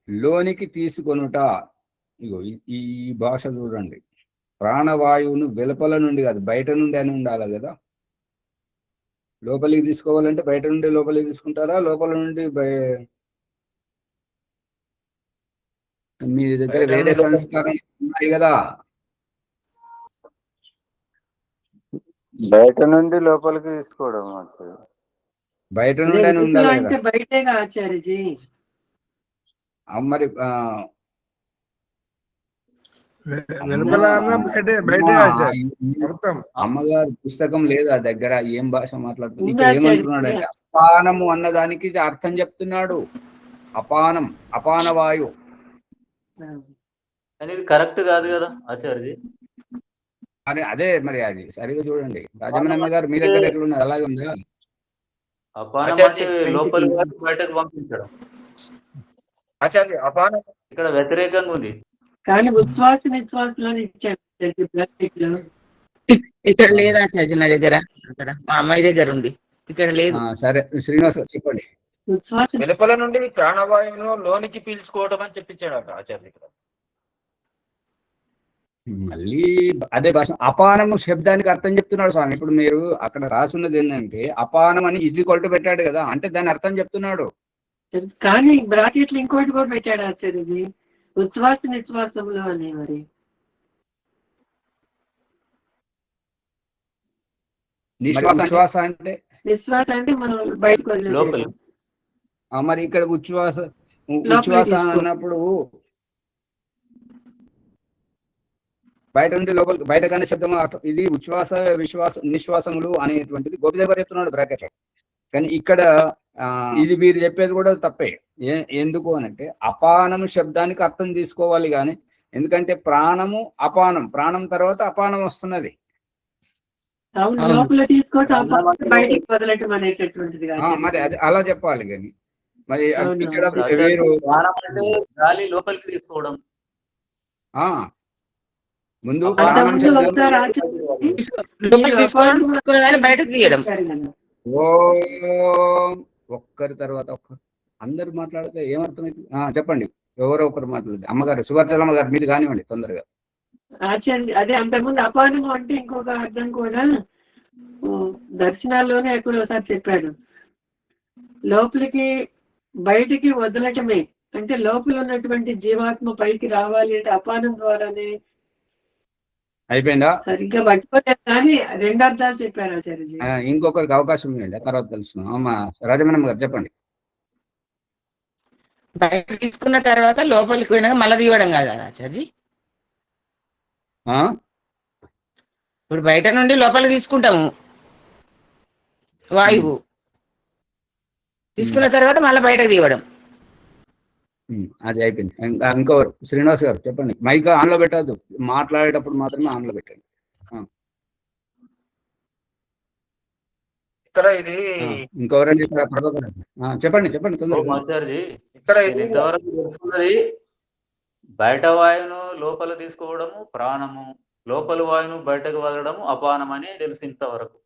లోనికి తీసుకొనుట. ఇగో ఈ భాష చూడండి. ప్రాణవాయువును వెలుపల నుండి కాదు, బయట నుండి అని ఉండాలి కదా. లోపలికి తీసుకోవాలంటే బయట నుండి లోపలికి తీసుకుంటారా, లోపల నుండి మీ దగ్గర వేరే సంస్కారం ఉన్నాయి కదా. బయట నుండి లోపలికి తీసుకోవడం, బయట నుండి అని ఉండాలి అంటే కదా. బయటేగా ఆచార్యజీ. మరి వెలుపల అన్నా బయటే అర్థం. అమ్మగారు పుస్తకం లేదా దగ్గర, ఏం భాష మాట్లాడుతుంది? ఇక్కడ ఏమంటున్నాడు అంటే అపానము అన్నదానికి అర్థం చెప్తున్నాడు. అపానం, అపాన వాయువు. కానీ ఇది కరెక్ట్ కాదు కదా ఆచార్యజీ. అదే మరి అది సరిగా చూడండి. రాజమనమ్మ గారు మీ దగ్గర ఎక్కడ ఉన్నది? అలాగే ఉందా? అపానం అంటే లోపలి బయటకు పంపించడం. అపానం ఇక్కడ వ్యతిరేకంగా ఉంది. కానీ ఉచ్ఛ్వాస నిశ్వాసలో ఇచ్చాడు. ఇక్కడ లేదా ఆచార్య నా దగ్గర, అక్కడ మా అమ్మాయి దగ్గర ఉంది, ఇక్కడ లేదు. సరే శ్రీనివాస్ చెప్పండి. వెలుపల నుండి ప్రాణవాయువును లోనికి పీల్చుకోవడం అని చెప్పించాడు ఆచార్య ఇక్కడ. మళ్ళీ అదే భాష. అపానము శబ్దానికి అర్థం చెప్తున్నాడు స్వామి. ఇప్పుడు మీరు అక్కడ రాసున్నది ఏంటంటే అపానం అని ఈజీ కొల్టు పెట్టాడు కదా, అంటే దాని అర్థం చెప్తున్నాడు. కానీ బ్రాకెట్లు ఇంకోటి కూడా పెట్టాడు ఆచార్యజీ, ఉచ్ఛ్వాస నిశ్వాసంలో అని. మరి నిశ్వాస అంటే నిశ్వాస అంటే మనం బయటకు లోపలి వదిలేసేయడం. మరి ఇక్కడ ఉచ్ఛ్వాస లోపలికి అన్నప్పుడు బయట నుండి లోపలికి, బయట కానీ శబ్దం అర్థం. ఇది ఉచ్ఛ్వాస నిశ్వాసములు అనేటువంటిది గోపిదేవ్ గారు చెప్తున్నాడు బ్రాకెట్. కానీ ఇక్కడ ఇది వీరు చెప్పేది కూడా తప్పే. ఎందుకు అనంటే అపానము శబ్దానికి అర్థం తీసుకోవాలి కానీ, ఎందుకంటే ప్రాణము అపానం, ప్రాణం తర్వాత అపానం వస్తున్నది. అవును, లోపల తీసుకోవటం బయటికి వదలటం అనేటటువంటిది కాదు. మరి అది అలా చెప్పాలి. కానీ మరి ఇక్కడ వేరు ప్రాణం అంటే గాలి లోపలికి తీసుకోవడం. ముందు బయటకు తీయడం. ఒక్కరి తర్వాత ఒక్కరు అందరు మాట్లాడితే ఏమర్థమైంది? చెప్పండి, ఎవరో ఒకరు మాట్లాడదు. అమ్మగారు, సువర్చలమ్మ గారు, మీరు కానివ్వండి తొందరగా. అదే అంతకుముందు అపానము అంటే ఇంకొక అర్థం కూడా దర్శనాల్లోనే ఎక్కడోసారి చెప్పాడు. లోపలికి బయటికి వదలటమే అంటే లోపల ఉన్నటువంటి జీవాత్మ పైకి రావాలి అంటే అపానం ద్వారానే. అయిపోయిందా? సరిగ్గా పట్టుకోలేదు కానీ రెండు అర్థాలు చెప్పారు ఆచార్యజీ. ఇంకొకరికి అవకాశం ఇవ్వండి, తర్వాత తెలుస్తున్నాం. అమ్మా రాజమణమ్మ గారు చెప్పండి. బయట తీసుకున్న తర్వాత లోపలికి పోయినాక మళ్ళీ తీయడం కాదా ఆచార్జీ? ఇప్పుడు బయట నుండి లోపలికి తీసుకుంటాము వాయువు, తీసుకున్న తర్వాత మళ్ళీ బయటకు తీయడం. అది అయిపోయింది. ఇంకొకరు శ్రీనివాస్ గారు చెప్పండి. మైక్ ఆన్లో పెట్టద్దు, మాట్లాడేటప్పుడు మాత్రమే ఆన్లో పెట్టండి. ఇక్కడ ఇది ఇంకెవరైనా చెప్పండి తొందరగా. ఇక్కడ ఇంతవరకు తెలుసుకున్నది బయట వాయువును లోపల తీసుకోవడము ప్రాణము, లోపల వాయువును బయటకు వదలడము అపానం అని తెలుసు ఇంతవరకు.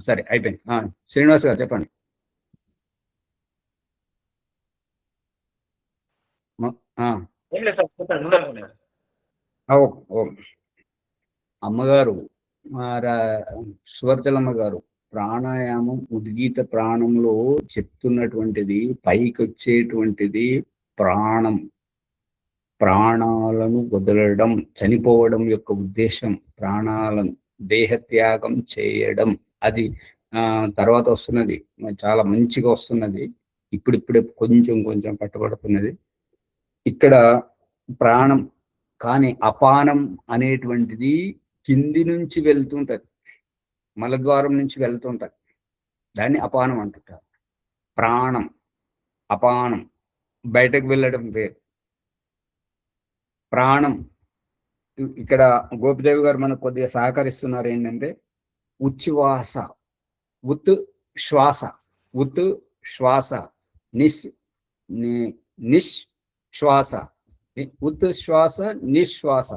సరే అయిపోయింది. శ్రీనివాస్ గారు చెప్పండి. అమ్మగారు, సువర్చలమ్మ గారు, ప్రాణాయామం ఉద్గీత ప్రాణంలో చెప్తున్నటువంటిది పైకి వచ్చేటువంటిది ప్రాణం, ప్రాణాలను వదలడం, చనిపోవడం యొక్క ఉద్దేశం ప్రాణాలను దేహత్యాగం చేయడం. అది తర్వాత వస్తున్నది, చాలా మంచిగా వస్తున్నది. ఇప్పుడిప్పుడే కొంచెం పట్టుబడుతున్నది ఇక్కడ ప్రాణం. కానీ అపానం అనేటువంటిది కింది నుంచి వెళ్తుంటది, మలద్వారం నుంచి వెళ్తుంటది, దాన్ని అపానం అంటుంటారు. ప్రాణం అపానం, బయటకు వెళ్ళడం వేరు. ప్రాణం ఇక్కడ గోపిదేవి గారు మనకు కొద్దిగా సహకరిస్తున్నారు. ఏంటంటే ఉచ్ఛ్వాస, ఉత్ శ్వాస, ఉత్ శ్వాస, నిశ్వాస, ఉత్ శ్వాస నిశ్వాస.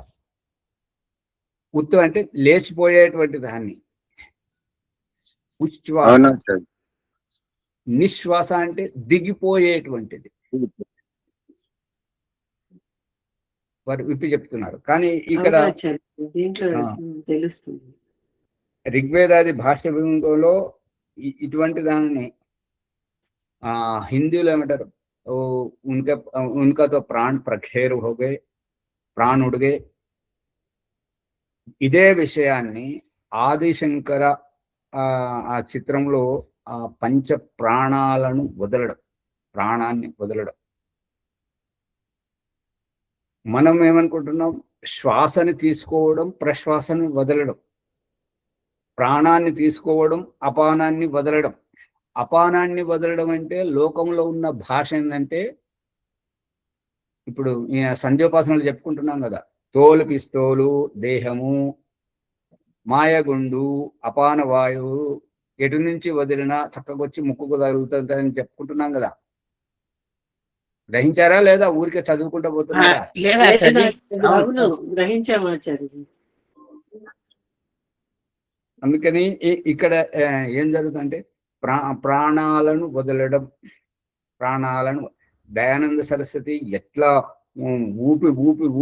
ఉత్తు అంటే లేచిపోయేటువంటి దాన్ని ఉచ్ఛ్వాస, నిశ్వాస అంటే దిగిపోయేటువంటిది. వారు విప్పి చెప్తున్నారు. కానీ ఇక్కడ తెలుస్తుంది ఋగ్వేదాది భాష్య విభంగంలో ఇటువంటి దానిని హిందీలో ఏమంటారు, उनका तो प्राण प्रखेर हो गए, प्राण उड़ गए. ఇదే విషయాన్ని ఆదిశంకర ఆ చిత్రంలో ఆ పంచ ప్రాణాలను వదలడం, ప్రాణాన్ని వదలడం. మనం ఏమనుకుంటున్నాం, శ్వాసని తీసుకోవడం, ప్రశ్వాసని వదలడం, ప్రాణాన్ని తీసుకోవడం, అపానాన్ని వదలడం. అపానాన్ని వదలడం అంటే లోకంలో ఉన్న భాష ఏంటంటే, ఇప్పుడు సంధ్యోపాసనలు చెప్పుకుంటున్నాం కదా, తోలు పిస్తోలు, దేహము, మాయగుండు, అపాన వాయువు ఎటు నుంచి వదిలినా చక్కగొచ్చి ముక్కుకు తగులుతుందని చెప్పుకుంటున్నాం కదా. గ్రహించారా లేదా? ఊరికే చదువుకుంటూ పోతున్నారా? అందుకని ఇక్కడ ఏం జరుగుతుందంటే ప్రాణాలను వదలడం, ప్రాణాలను. దయానంద సరస్వతి ఎట్లా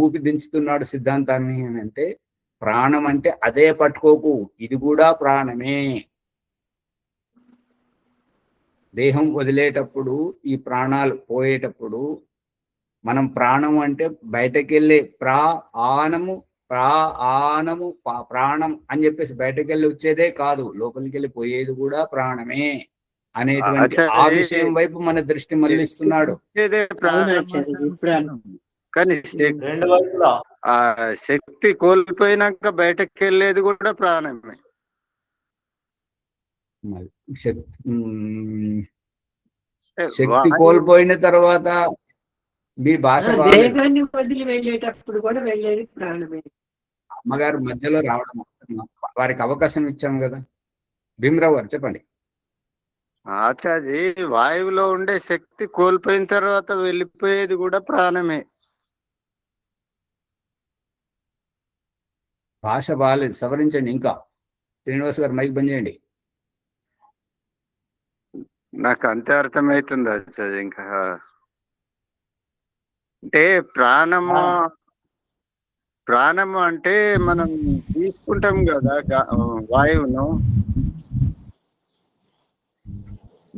ఊపి దించుతున్నాడు సిద్ధాంతాన్ని అని అంటే, ప్రాణం అంటే అదే పట్టుకోకు, ఇది కూడా ప్రాణమే. దేహం వదిలేటప్పుడు ఈ ప్రాణాలు పోయేటప్పుడు మనం ప్రాణం అంటే బయటకు వెళ్ళే ప్రాణము ప్రాణం అని చెప్పేసి బయటకు వెళ్ళి వచ్చేదే కాదు, లోపలికి వెళ్ళి పోయేది కూడా ప్రాణమే అనేటువంటి ఆ విషయం వైపు మన దృష్టి మళ్ళిస్తున్నాడు. కానీ రెండు వైపులా ఆ శక్తి కోల్పోయినాక బయటకు వెళ్ళేది కూడా ప్రాణమే. శక్తి కోల్పోయిన తర్వాత మీ భాష దేహాన్ని వదిలి వెళ్ళేటప్పుడు కూడా వెళ్ళేది ప్రాణమే. అమ్మగారు మధ్యలో రావడం, వారికి అవకాశం ఇచ్చాం కదా. భీమరావు గారు చెప్పండి. ఆచార్య, వాయువులో ఉండే శక్తి కోల్పోయిన తర్వాత వెళ్ళిపోయేది కూడా ప్రాణమే. భాష బాగాలేదు, సవరించండి. ఇంకా శ్రీనివాస్ గారు మైక్ బంద్ చేయండి. నాకు అంతే అర్థమవుతుంది ఆచార్య. ఇంకా అంటే ప్రాణము అంటే మనం తీసుకుంటాం కదా వాయువును.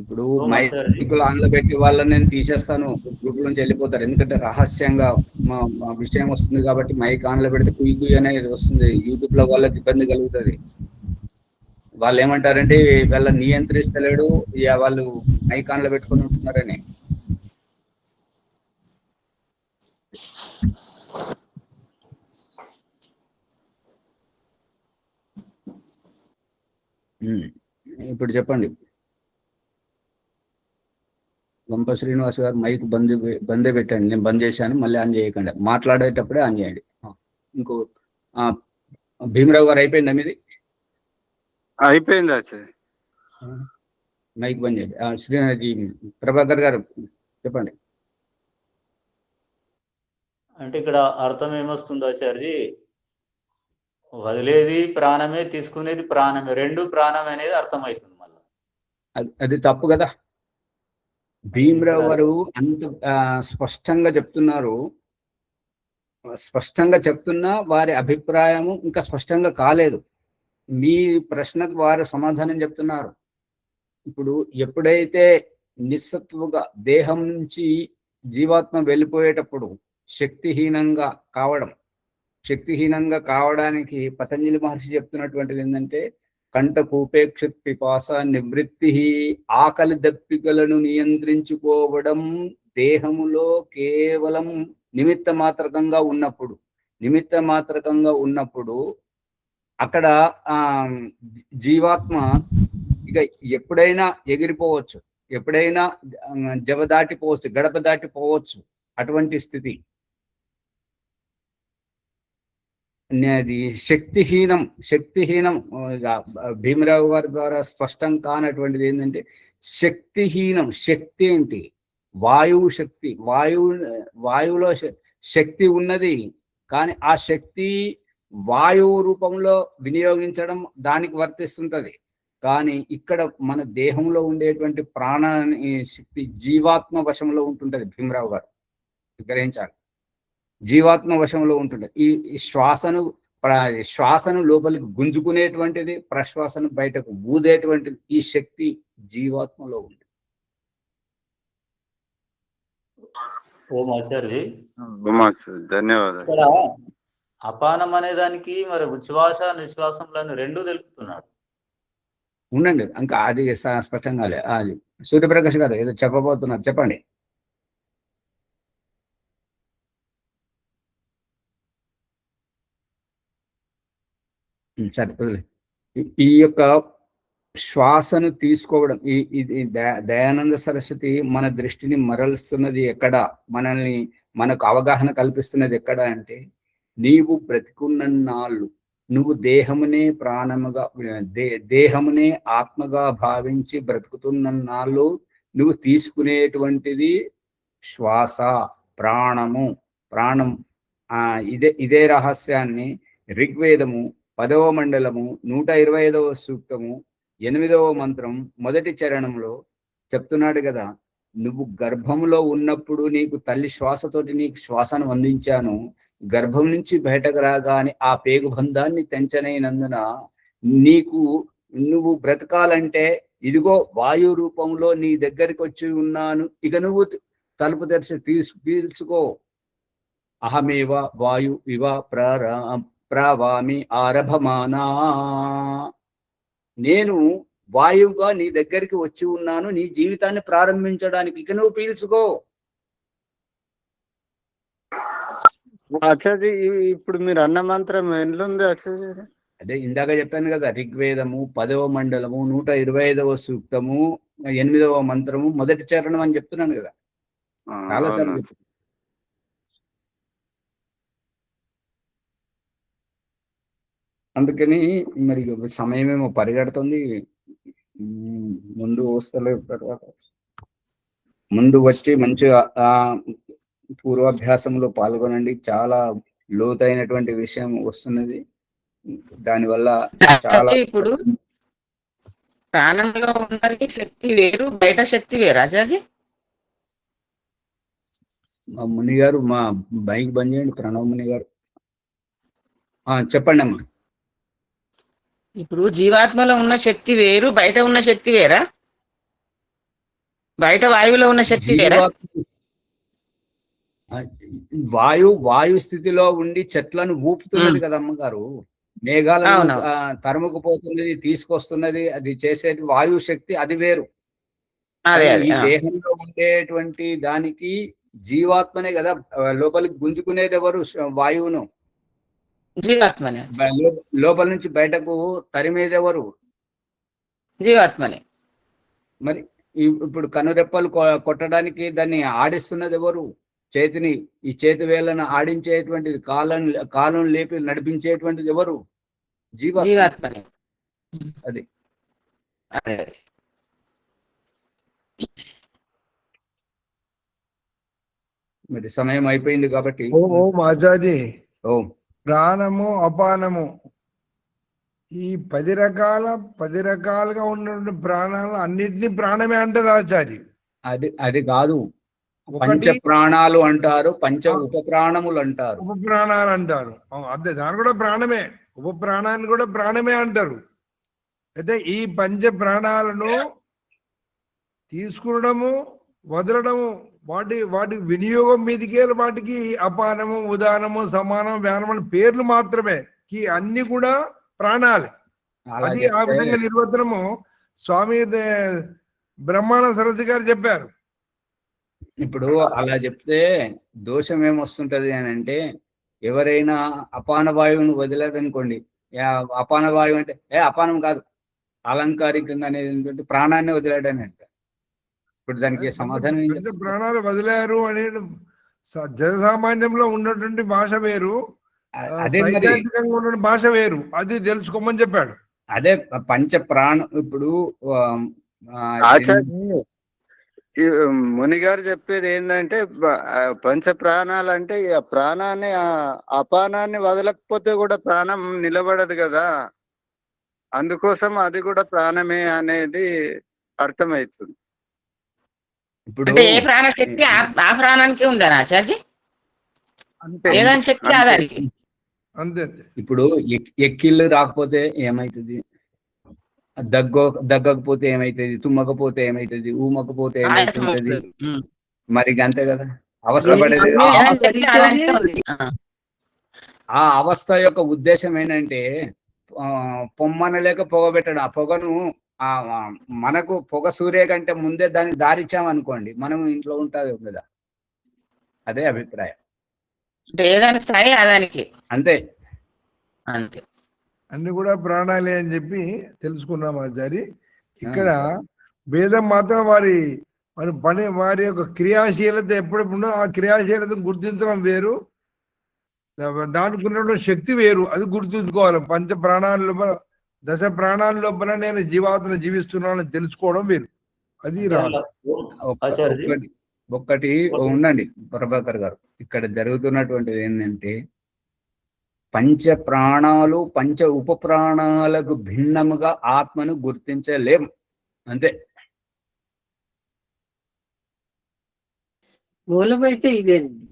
ఇప్పుడు మైకులు ఆన్లో పెట్టి వాళ్ళని నేను తీసేస్తాను, గ్రూప్ నుంచి వెళ్ళిపోతారు. ఎందుకంటే రహస్యంగా మా విషయం వస్తుంది కాబట్టి మైక్ ఆన్లో పెడితే కుయ్యి అనేది వస్తుంది. యూట్యూబ్ లో వాళ్ళకి ఇబ్బంది కలుగుతుంది. వాళ్ళు ఏమంటారంటే వాళ్ళని నియంత్రిస్తలేడు, వాళ్ళు మైక్ ఆన్లో పెట్టుకొని ఉంటున్నారని. ఇప్పుడు చెప్పండి. గంప శ్రీనివాస్ గారు మైక్ బందే పెట్టండి. నేను బంద్ చేశాను, మళ్ళీ ఆన్ చేయకండి, మాట్లాడేటప్పుడే ఆన్ చేయండి. ఇంకో భీమరావు గారు అయిపోయిందా మీది? అయిపోయింది ఆచార్య. మైక్ బంద్ చేయండి. శ్రీనాథ్ ప్రభాకర్ గారు చెప్పండి. అంటే ఇక్కడ అర్థం ఏమొస్తుందో ఆచార్యజీ, వదిలేది ప్రాణమే, తీసుకునేది ప్రాణమే, రెండు ప్రాణమే అనేది అర్థమవుతుంది. మళ్ళీ అది తప్పు కదా. భీమరావు గారు అంత స్పష్టంగా చెప్తున్నా వారి అభిప్రాయము ఇంకా స్పష్టంగా కాలేదు. మీ ప్రశ్నకు వారు సమాధానం చెప్తున్నారు. ఇప్పుడు ఎప్పుడైతే నిస్సత్తుగా దేహం నుంచి జీవాత్మ వెళ్ళిపోయేటప్పుడు శక్తిహీనంగా కావడానికి పతంజలి మహర్షి చెప్తున్నటువంటిది ఏంటంటే, కంటకూపేక్ష పిపాస నివృత్తి, ఆకలి దప్పికలను నియంత్రించుకోవడం దేహములో కేవలం నిమిత్త మాత్రకంగా ఉన్నప్పుడు అక్కడ జీవాత్మ ఇక ఎప్పుడైనా ఎగిరిపోవచ్చు, ఎప్పుడైనా దాటిపోవచ్చు, గడప దాటిపోవచ్చు. అటువంటి స్థితి. అది శక్తిహీనం. భీమరావు గారి ద్వారా స్పష్టం కానటువంటిది ఏంటంటే శక్తిహీనం. శక్తి ఏంటి? వాయువు శక్తి. వాయువులో శక్తి ఉన్నది, కానీ ఆ శక్తి వాయువు రూపంలో వినియోగించడం దానికి వర్తిస్తుంటది. కానీ ఇక్కడ మన దేహంలో ఉండేటువంటి ప్రాణ శక్తి జీవాత్మ వశంలో ఉంటుంటది. భీమరావు గారు గ్రహించాలి, జీవాత్మ వశంలో ఉంటుంది. ఈ శ్వాసను లోపలికి గుంజుకునేటువంటిది, ప్రశ్వాసను బయటకు ఊదేటువంటిది ఈ శక్తి జీవాత్మలో ఉంది. ఓం ఆచార్యజీ, ధన్యవాదాలు. ఇక్కడ అపానం అనే దానికి మరి ఉచ్ఛ్వాస నిశ్వాసంలను రెండు తెలుపుతున్నాడు. ఉండండి, ఇంకా అది స్పష్టంగా అది సూర్యప్రకాష్ గారు ఏదో చెప్పబోతున్నారు, చెప్పండి. సరే, ఈ యొక్క శ్వాసను తీసుకోవడం, ఇది దయానంద సరస్వతి మన దృష్టిని మరలుస్తున్నది ఎక్కడ, మనకు అవగాహన కల్పిస్తున్నది ఎక్కడ అంటే, నీవు బ్రతికున్నన్నాళ్ళు నువ్వు దేహమునే ప్రాణముగా దేహమునే ఆత్మగా భావించి బ్రతుకుతున్నన్నాళ్ళు నువ్వు తీసుకునేటువంటిది శ్వాస, ప్రాణం. ఇదే రహస్యాన్ని ఋగ్వేదము 10వ మండలము 125వ సూక్తము 8వ మంత్రం మొదటి చరణంలో చెప్తున్నాడు కదా. నువ్వు గర్భంలో ఉన్నప్పుడు నీకు తల్లి శ్వాసతోటి నీకు శ్వాసను అందించాను, గర్భం నుంచి బయటకు రాగానే ఆ పేగు బంధాన్ని తెంచనైనందున నువ్వు బ్రతకాలంటే ఇదిగో వాయు రూపంలో నీ దగ్గరికి వచ్చి ఉన్నాను, ఇక నువ్వు తలుపు తెరిచి పీల్చుకో. అహమేవ వాయు ఇవ ప్రవామి ఆరభమానా, నేను వాయువుగా నీ దగ్గరికి వచ్చి ఉన్నాను నీ జీవితాన్ని ప్రారంభించడానికి, ఇక నువ్వు పీల్చుకో. ఆచార్య ఇప్పుడు మీరు అన్న మంత్రం ఎన్నుంది ఆచార్య? అదే ఇందాక చెప్పాను కదా, ఋగ్వేదము 10వ మండలము 125వ సూక్తము 8వ మంత్రము మొదటి చరణం అని చెప్తున్నాను కదా, చాలా సార్లు చెప్తున్నాను. అందుకని మరి సమయమేమో పరిగెడుతుంది, ముందు వస్తలేదు. తర్వాత ముందు వచ్చి మంచిగా పూర్వాభ్యాసంలో పాల్గొనండి, చాలా లోతైనటువంటి విషయం వస్తున్నది. దానివల్ల చాలా ఇప్పుడు ప్రాణంలో ఉన్నది శక్తి వేరు, బయట శక్తి వేరు ఆచార్య. మా ముని గారు, మా బైక్ బంద్ చేయండి, ప్రణవ్ ముని గారు. చెప్పండి అమ్మా. ఇప్పుడు జీవాత్మలో ఉన్న శక్తి వేరు, బయట ఉన్న శక్తి వేరా? బయట వాయువులో ఉన్న శక్తి వేరా? వాయు స్థితిలో ఉండి చెట్లను ఊపుతున్నది కదా అమ్మగారు, మేఘాలను తరుముకుపోతున్నది, తీసుకొస్తున్నది, అది చేసేది వాయు శక్తి, అది వేరు. ఈ దేహంలో ఉండేటువంటి దానికి జీవాత్మనే కదా లోపలికి గుంజుకునేది ఎవరు? వాయువును. జీవాత్మనే. లోపల నుంచి బయటకు తరిమేది ఎవరు? జీవాత్మనే. మరి ఇప్పుడు కనురెప్పలు కొట్టడానికి దాన్ని ఆడిస్తున్నది ఎవరు? చేతిని, ఈ చేతి వేళ్ళను ఆడించేటువంటిది, కాలను లేపి నడిపించేటువంటిది ఎవరు? జీవాత్మనే. అది మరి సమయం అయిపోయింది కాబట్టి ఓం ఆచార్య, ఓం ప్రాణము అపానము ఈ 10 రకాలుగా ఉన్నటువంటి ప్రాణాలు అన్నిటినీ ప్రాణమే అంటారు ఆచార్య. అది కాదు, పంచ ప్రాణాలు అంటారు, పంచ ఉప ప్రాణములు అంటారు. ఉప ప్రాణాలు అంటారు, అదే దాని కూడా ప్రాణమే, ఉప ప్రాణాన్ని కూడా ప్రాణమే అంటారు. అయితే ఈ పంచ ప్రాణాలను తీసుకునడము, వదలడము, వాటి వినియోగం మీదకే వాటికి అపానము, ఉదానము, సమానం, వ్యానం అని పేర్లు మాత్రమే, అన్ని కూడా ప్రాణాలే. అది ఆ విధంగా నిర్వచనము స్వామి బ్రహ్మాండ సరస్వతి గారు చెప్పారు. ఇప్పుడు అలా చెప్తే దోషం ఏమొస్తుంటది అని అంటే, ఎవరైనా అపాన వాయువును వదిలేదనుకోండి, అపాన వాయువు అంటే అపానం కాదు, అలంకారికంగా అనేది ప్రాణాన్ని వదిలేడని అంటే, ఇప్పుడు దానికి సమాధానం ప్రాణాలు వదిలేరు అనే జనసామాన్యంలో ఉన్నటువంటి భాష వేరు, సైద్ధాంతికంగా ఉన్న భాష వేరు, అది తెలుసుకోమని చెప్పాడు. అదే పంచ ప్రాణం. ఇప్పుడు ముని గారు చెప్పేది ఏంటంటే, పంచ ప్రాణాలు అంటే ఆ ప్రాణాన్ని, అపానాన్ని వదలకపోతే కూడా ప్రాణం నిలబడదు కదా, అందుకోసం అది కూడా ప్రాణమే అనేది అర్థమవుతుంది. ఇప్పుడు ఏ ప్రాణశక్తి ఆ ప్రాణానికి ఉందని ఆచార్య, ఏదాని శక్తి ఆదానికి అంతే. ఇప్పుడు ఎక్కిళ్ళు రాకపోతే ఏమైతుంది, దగ్గకపోతే ఏమైతుంది, తుమ్మకపోతే ఏమైతుంది, ఊమకపోతే ఏమైతుంది, మరి అంతే కదా అవస్థ పడేది. ఆ అవస్థ యొక్క ఉద్దేశం ఏంటంటే పొమ్మనలేక పొగబెట్టడం. ఆ పొగను మనకు పొగ సూర్య కంటే ముందే దానికి దారిచ్చామనుకోండి, మనం ఇంట్లో ఉంటుంది కదా, అదే అభిప్రాయం. ఏదాని స్థాయి అదానికి అంతే అంతే. అన్ని కూడా ప్రాణాలే అని చెప్పి తెలుసుకున్నాం ఆచారి. ఇక్కడ భేదం మాత్రం వారి యొక్క క్రియాశీలత ఎప్పుడెప్పుడో ఆ క్రియాశీలతను గుర్తించడం వేరు, దానికి ఉన్నటువంటి శక్తి వేరు, అది గుర్తుంచుకోవాలి. పంచ ప్రాణాల లోపల, 10 ప్రాణాల లోపల నేను జీవాత్మను జీవిస్తున్నానని తెలుసుకోవడం వేరు, అది రాదు. ఒక్కటి ఉండండి ప్రభాకర్ గారు, ఇక్కడ జరుగుతున్నటువంటిది ఏంటంటే, పంచ ప్రాణాలు పంచ ఉప ప్రాణాలకు భిన్నముగా ఆత్మను గుర్తించలేం, అంతే. మూలమైతే ఇదేనండి.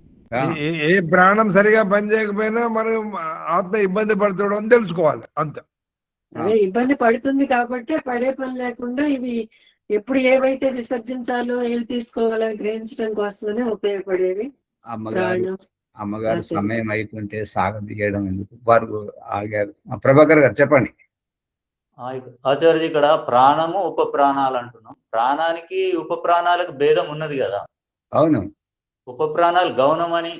ఏ ప్రాణం సరిగా పనిచేయకపోయినా మనం ఆత్మ ఇబ్బంది పడుతుండడం తెలుసుకోవాలి, అంత. అదే ఇబ్బంది పడుతుంది కాబట్టి పడే పని లేకుండా ఇవి ఎప్పుడు ఏవైతే విసర్జించాలో ఏవి తీసుకోవాలో గ్రహించడం కోసమనే ఉపయోగపడేవి. ప్రాణం అమ్మగారు అదే. సమయం అయితుంటే సాగదీయడం ఎందుకు, వారు ఆగారు. ప్రభాకర్ గారు చెప్పండి. ఆచార్య, ఇక్కడ ప్రాణము ఉప ప్రాణాలు అంటున్నాం. ప్రాణానికి ఉప ప్రాణాలకు భేదం ఉన్నది కదా. అవును, ఉప ప్రాణాలు గౌణం అని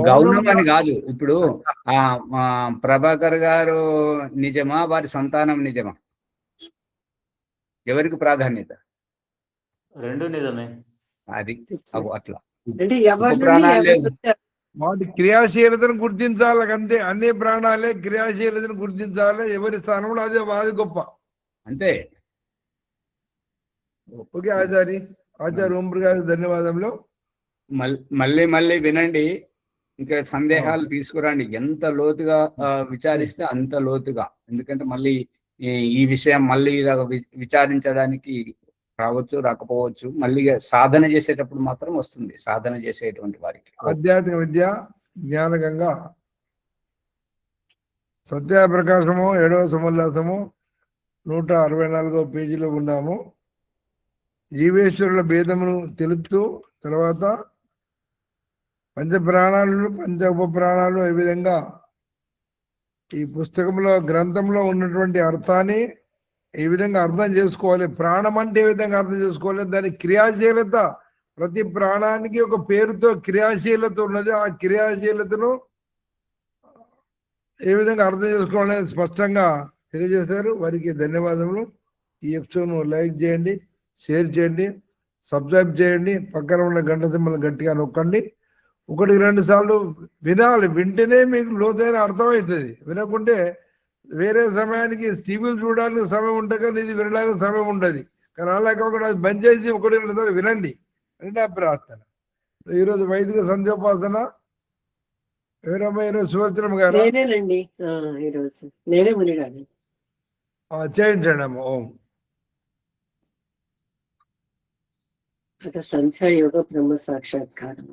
గౌనం అని కాదు. ఇప్పుడు ప్రభాకర్ గారు నిజమా, వారి సంతానం నిజమా? ఎవరికి ప్రాధాన్యత? రెండు నిజమే. అది అట్లా అంటే ఎవరి నుండి ప్రాణాలే ఎవరు వచ్చారు? వాటి క్రియాశీలతను గుర్తించాలి అంతే. అన్ని ప్రాణాలే క్రియాశీలతను గుర్తించాలి. ఎవరి స్థానంలో అదే అది గొప్ప. అంతే. ఓకే ఆచార్య ఓం ప్రకాష్ ధన్యవాదములు. మళ్ళీ వినండి, ఇంకా సందేహాలు తీసుకురండి. ఎంత లోతుగా విచారిస్తే అంత లోతుగా. ఎందుకంటే మళ్ళీ ఈ విషయం మళ్ళీ విచారించడానికి రావచ్చు, రాకపోవచ్చు. మళ్ళీ సాధన చేసేటప్పుడు మాత్రం వస్తుంది, సాధన చేసేటువంటి వారికి. ఆధ్యాత్మిక విద్య జ్ఞానగంగా సత్యప్రకాశము 7వ సముల్లాసము 164వ పేజీలో ఉన్నాము. జీవేశ్వరుల భేదమును తెలుపుతూ తర్వాత పంచ ప్రాణాలు, పంచ ఉప ప్రాణాలు ఏ విధంగా ఈ పుస్తకంలో గ్రంథంలో ఉన్నటువంటి అర్థాన్ని ఏ విధంగా అర్థం చేసుకోవాలి, ప్రాణం అంటే ఏ విధంగా అర్థం చేసుకోవాలి, దాని క్రియాశీలత, ప్రతి ప్రాణానికి ఒక పేరుతో క్రియాశీలత ఉన్నది. ఆ క్రియాశీలతను ఏ విధంగా అర్థం చేసుకోవాలనేది స్పష్టంగా తెలియజేశారు. వారికి ధన్యవాదములు. ఈ ఎపిసోడ్ను లైక్ చేయండి, షేర్ చేయండి, సబ్స్క్రైబ్ చేయండి, పక్కన ఉన్న గంట సింబల్ గట్టిగా నొక్కండి. 1-2 సార్లు వినాలి. వింటేనే మీకు లోతైన అర్థమవుతుంది. వినకుంటే వేరే సమయానికి టీవీలు చూడడానికి సమయం ఉంటుంది కానీ ఇది వినడానికి సమయం ఉండదు. కానీ అలా కాకుండా అది బంద్ చేసి 1-2 సార్లు వినండి అని నా ప్రార్థన. ఈరోజు వైదిక సంధ్యోపాసన ఎవరమ్మా? ఈరోజు సువర్చనమ్మ గారు నేనేనండి. ఈరోజు నేనే మునిగాను. చేయించండి అమ్మ. ఓం అత సంధ్యాయోగ బ్రహ్మ సాక్షాత్కారం.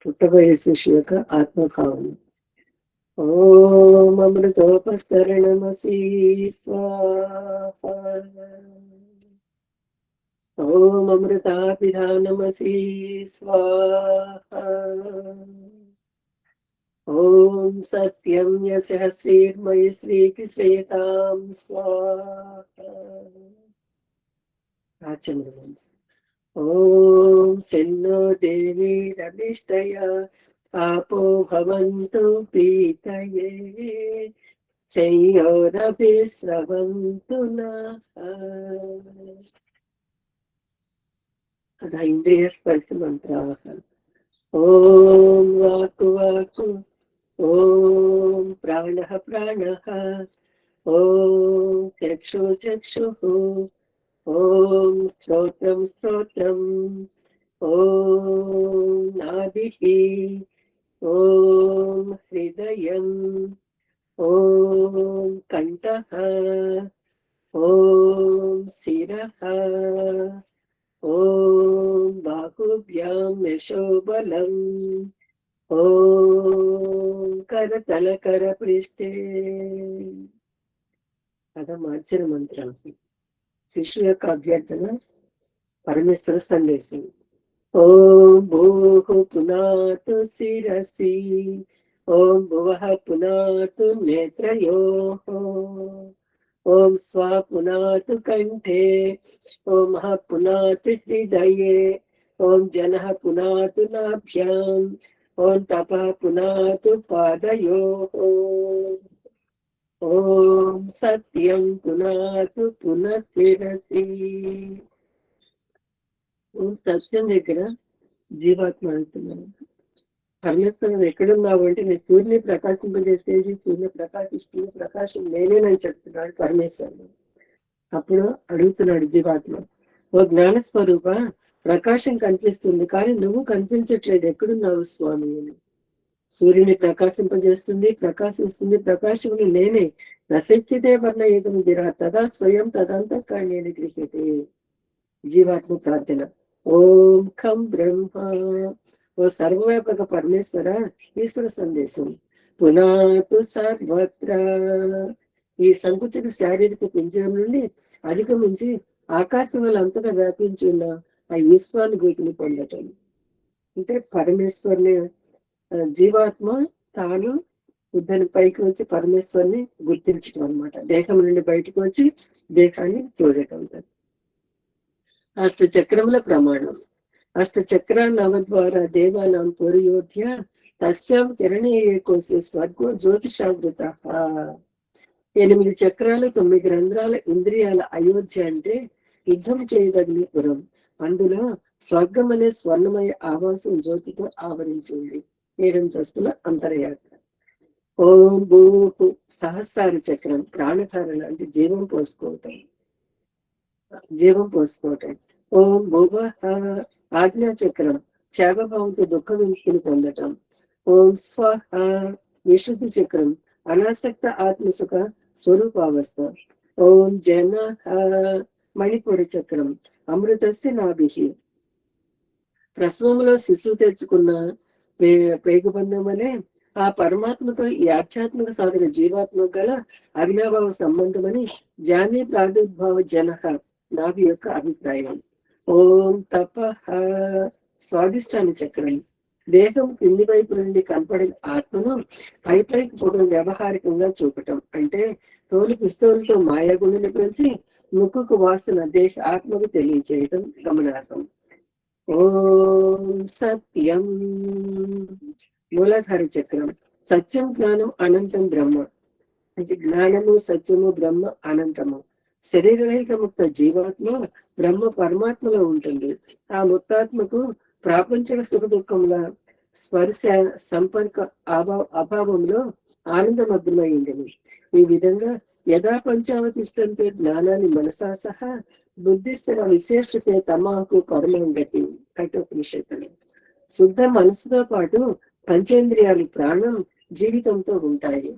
పుట్టబోయే శిశు యొక్క ఆత్మభావం. ఓం అమృతోపస్తరణమసి స్వాహ. ఓం అమృతాపిధానమసి స్వాహ. ఓం సత్యం యస్య శ్రీర్మయి శ్రీకి శ్రేతాం స్వాహ. రాచంద్రం. ఓం సెన్నో దేవి రవిష్టయ పాపో భవంతు పీతయే సంయోరభిస్రవంతు నః. అద ఇంద్రియ స్పర్శ మంత్రాః. ఓం వాక్కు వాక్కు. ఓం ప్రాణః ప్రాణః. ఓం చక్షు చక్షుః. ఓం శ్రోత్రం శ్రోత్రం. ఓం నాభిః. ఓం హృదయం. ఓం కంఠః. ఓం శిరః. ఓం బాహుభ్యాం యశోబలం. ఓం కరతల కరపృష్ఠే. అదమార్జన మంత్రం. శిశు యొక్క అభ్యర్థన, పరమేశ్వర సందేశం. ఓం భూః పునాతు శిరసి. ఓం భువః పునాతు నేత్రయోః. ఓం స్వ పునాతు కంఠే. ఓం మః పునాతు హృదయే. ఓం జనః పునాతు నాభ్యాం. ఓం తపః పునాతు పాదయోః. ఓం సత్యం పునాతు పునఃస్థిరసి. ఓం సత్యం దగ్గర జీవాత్మ అంటున్నాను. పరమేశ్వరుడు ఎక్కడున్నావు అంటే నేను సూర్యుని ప్రకాశింపజేసేది, సూర్యుని ప్రకాశిస్తున్న ప్రకాశం నేనేనని చెప్తున్నాడు పరమేశ్వరుడు. అప్పుడు అడుగుతున్నాడు జీవాత్మ, ఓ జ్ఞాన స్వరూప, ప్రకాశం కనిపిస్తుంది కానీ నువ్వు కనిపించట్లేదు, ఎక్కడున్నావు స్వామి అని. సూర్యుని ప్రకాశింపజేస్తుంది, ప్రకాశిస్తుంది, ప్రకాశముని నేనే. నశక్తితే వర్ణయేదం గిరా తదా స్వయం తదంతఃకరణేన గృహ్యతే. జీవాత్మ ప్రార్థన. ఓం ఖం బ్రహ్మ. ఓ సర్వవ్యాపక పరమేశ్వర, ఈశ్వర సందేశం. పునాతు సర్వత్ర. ఈ సంకుచిత శారీరక పింజరం నుండి అధిగమించి ఆకాశం వల్ల అంతటా వ్యాపించి ఉన్న ఆ ఈశ్వరాన్ని గోతిని పొందటం. అంటే పరమేశ్వరుని జీవాత్మ తాను దాని పైకి వచ్చి పరమేశ్వరుని గుర్తించడం అన్నమాట. దేహం నుండి బయటకు వచ్చి దేహాన్ని చూడటం. అష్ట చక్రముల ప్రమాణం. అష్ట చక్ర నవద్వార దేవానాం పూర్యోధ్య తస్యాం కిరణే కోసే స్వర్గో జ్యోతిషావృత. 8 చక్రాలు 9 రంధ్రాల ఇంద్రియాల అయోధ్య అంటే యుద్ధం చేయదగిన పురం. అందులో స్వర్గం అనే స్వర్ణమయ ఆవాసం జ్యోతితో ఆవరించింది. 7 అంతస్తుల అంతర్యాత్ర. ఓం భూ సహస్రార చక్రం. ప్రాణధారణ అంటే జీవం పోసుకోవటం. ఓం భూవ ఆజ్ఞా చక్రం. త్యాగభావంతో దుఃఖ విముక్తిని పొందటం. ఓం స్వహ విశుద్ధి చక్రం. అనాసక్త ఆత్మసుఖ స్వరూపావస్థ. ఓం జన మణిపూరి చక్రం. అమృతస్య నాభిహి. ప్రసవంలో శిశువు తెచ్చుకున్న పేగుబంధం వలె ఆ పరమాత్మతో ఈ ఆధ్యాత్మిక సాధన జీవాత్మ గల అవినాభావ సంబంధమని జానే ప్రాదుర్భావ జనక నాభి యొక్క అభిప్రాయం. ఓం తప స్వాదిష్టాన చక్రం. దేహం కింది వైపు నుండి కనపడిన ఆత్మను పైపైకి పొగలు వ్యవహారికంగా చూపటం. అంటే తోలు పిస్తోలతో మాయాగుండెలు పెంచి ముక్కుకు వాసన దేశ ఆత్మకు తెలియజేయటం గమనార్థం. ఓం సత్యం. మూలాధార చక్రం. సత్యం జ్ఞానం అనంతం బ్రహ్మ. అంటే జ్ఞానము సత్యము బ్రహ్మ అనంతము. శరీరరహిత ముక్త జీవాత్మ బ్రహ్మ పరమాత్మలో ఉంటుంది. ఆ ముక్తాత్మకు ప్రాపంచిక సుఖ దుఃఖముల స్పర్శ సంపర్క అభావంలో ఆనందమగ్నమై ఉండేది. ఈ విధంగా యథా పంచావతిష్టంటే జ్ఞానాన్ని మనసా సహా బుద్ధిస్థిర విశేషతే తమాకు కర్మంగతి కఠోపనిషత్తులు. శుద్ధ మనసుతో పాటు పంచేంద్రియాలు ప్రాణం జీవితంతో ఉంటాయి.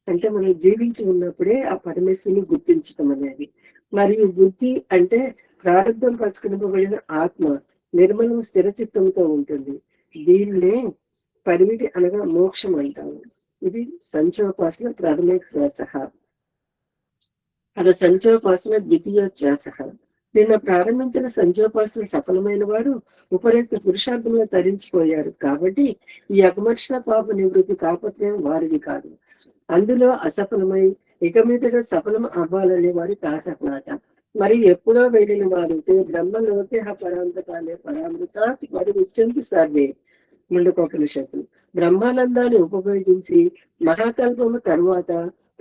అంటే మనం జీవించి ఉన్నప్పుడే ఆ పరమేశ్వరుని గుర్తించడం అనేది. మరియు బుద్ధి అంటే ప్రారంభం పరచుకునబడిన ఆత్మ నిర్మలం స్థిరచిత్తంతో ఉంటుంది. దీన్నే పరిమితి అనగా మోక్షం అంటాము. ఇది సంచోపాసన ప్రాథమిక శ్వాస. అది సంచోపాసన ద్వితీయోచ్ఛ్వాస. నిన్న ప్రారంభించిన సంచోపాసన సఫలమైన వాడు ఉపయుక్త పురుషార్థంలో తరించిపోయారు. కాబట్టి ఈ అకమర్షణ పాప నివృత్తి తాపత్రయం వారిది కాదు. అందులో అసఫలమై ఇక మీదట సఫలం అవ్వాలనే వారి తాసపనాట. మరి ఎప్పుడో వెళ్ళిన వారైతే బ్రహ్మలోకే పరాంతకాలే పరామృత వారి ఉచ్యంతి సర్వే ముందుకోపనిషత్తు. బ్రహ్మానందాన్ని ఉపయోగించి మహాకల్పము తరువాత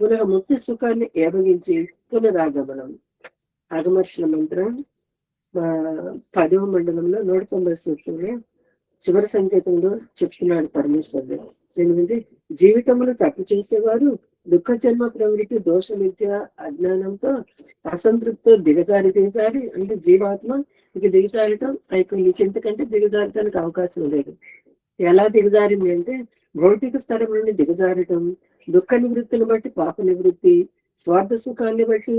పునః ముక్తి సుఖాన్ని ఏవగించి పునరాగమనం. ఆగమర్షణ మంత్రం 10వ మండలంలో 190 సూత్రంలో చివరి సంకేతంలో చెప్తున్నాడు పరమేశ్వరుడు. ఎందుకంటే జీవితంలో తప్పు చేసేవారు దుఃఖ జన్మ ప్రవృత్తి దోష విద్య అజ్ఞానంతో అసంతృప్తితో దిగజారి అంటే జీవాత్మ ఇక దిగజారటం అయిపోయింది. ఇంకెంతకంటే దిగజారటానికి అవకాశం లేదు. ఎలా దిగజారింది అంటే భౌతిక స్థలం నుండి దిగజారటం, దుఃఖ నివృత్తిని బట్టి పాప నివృత్తి, స్వార్థ సుఖాన్ని బట్టి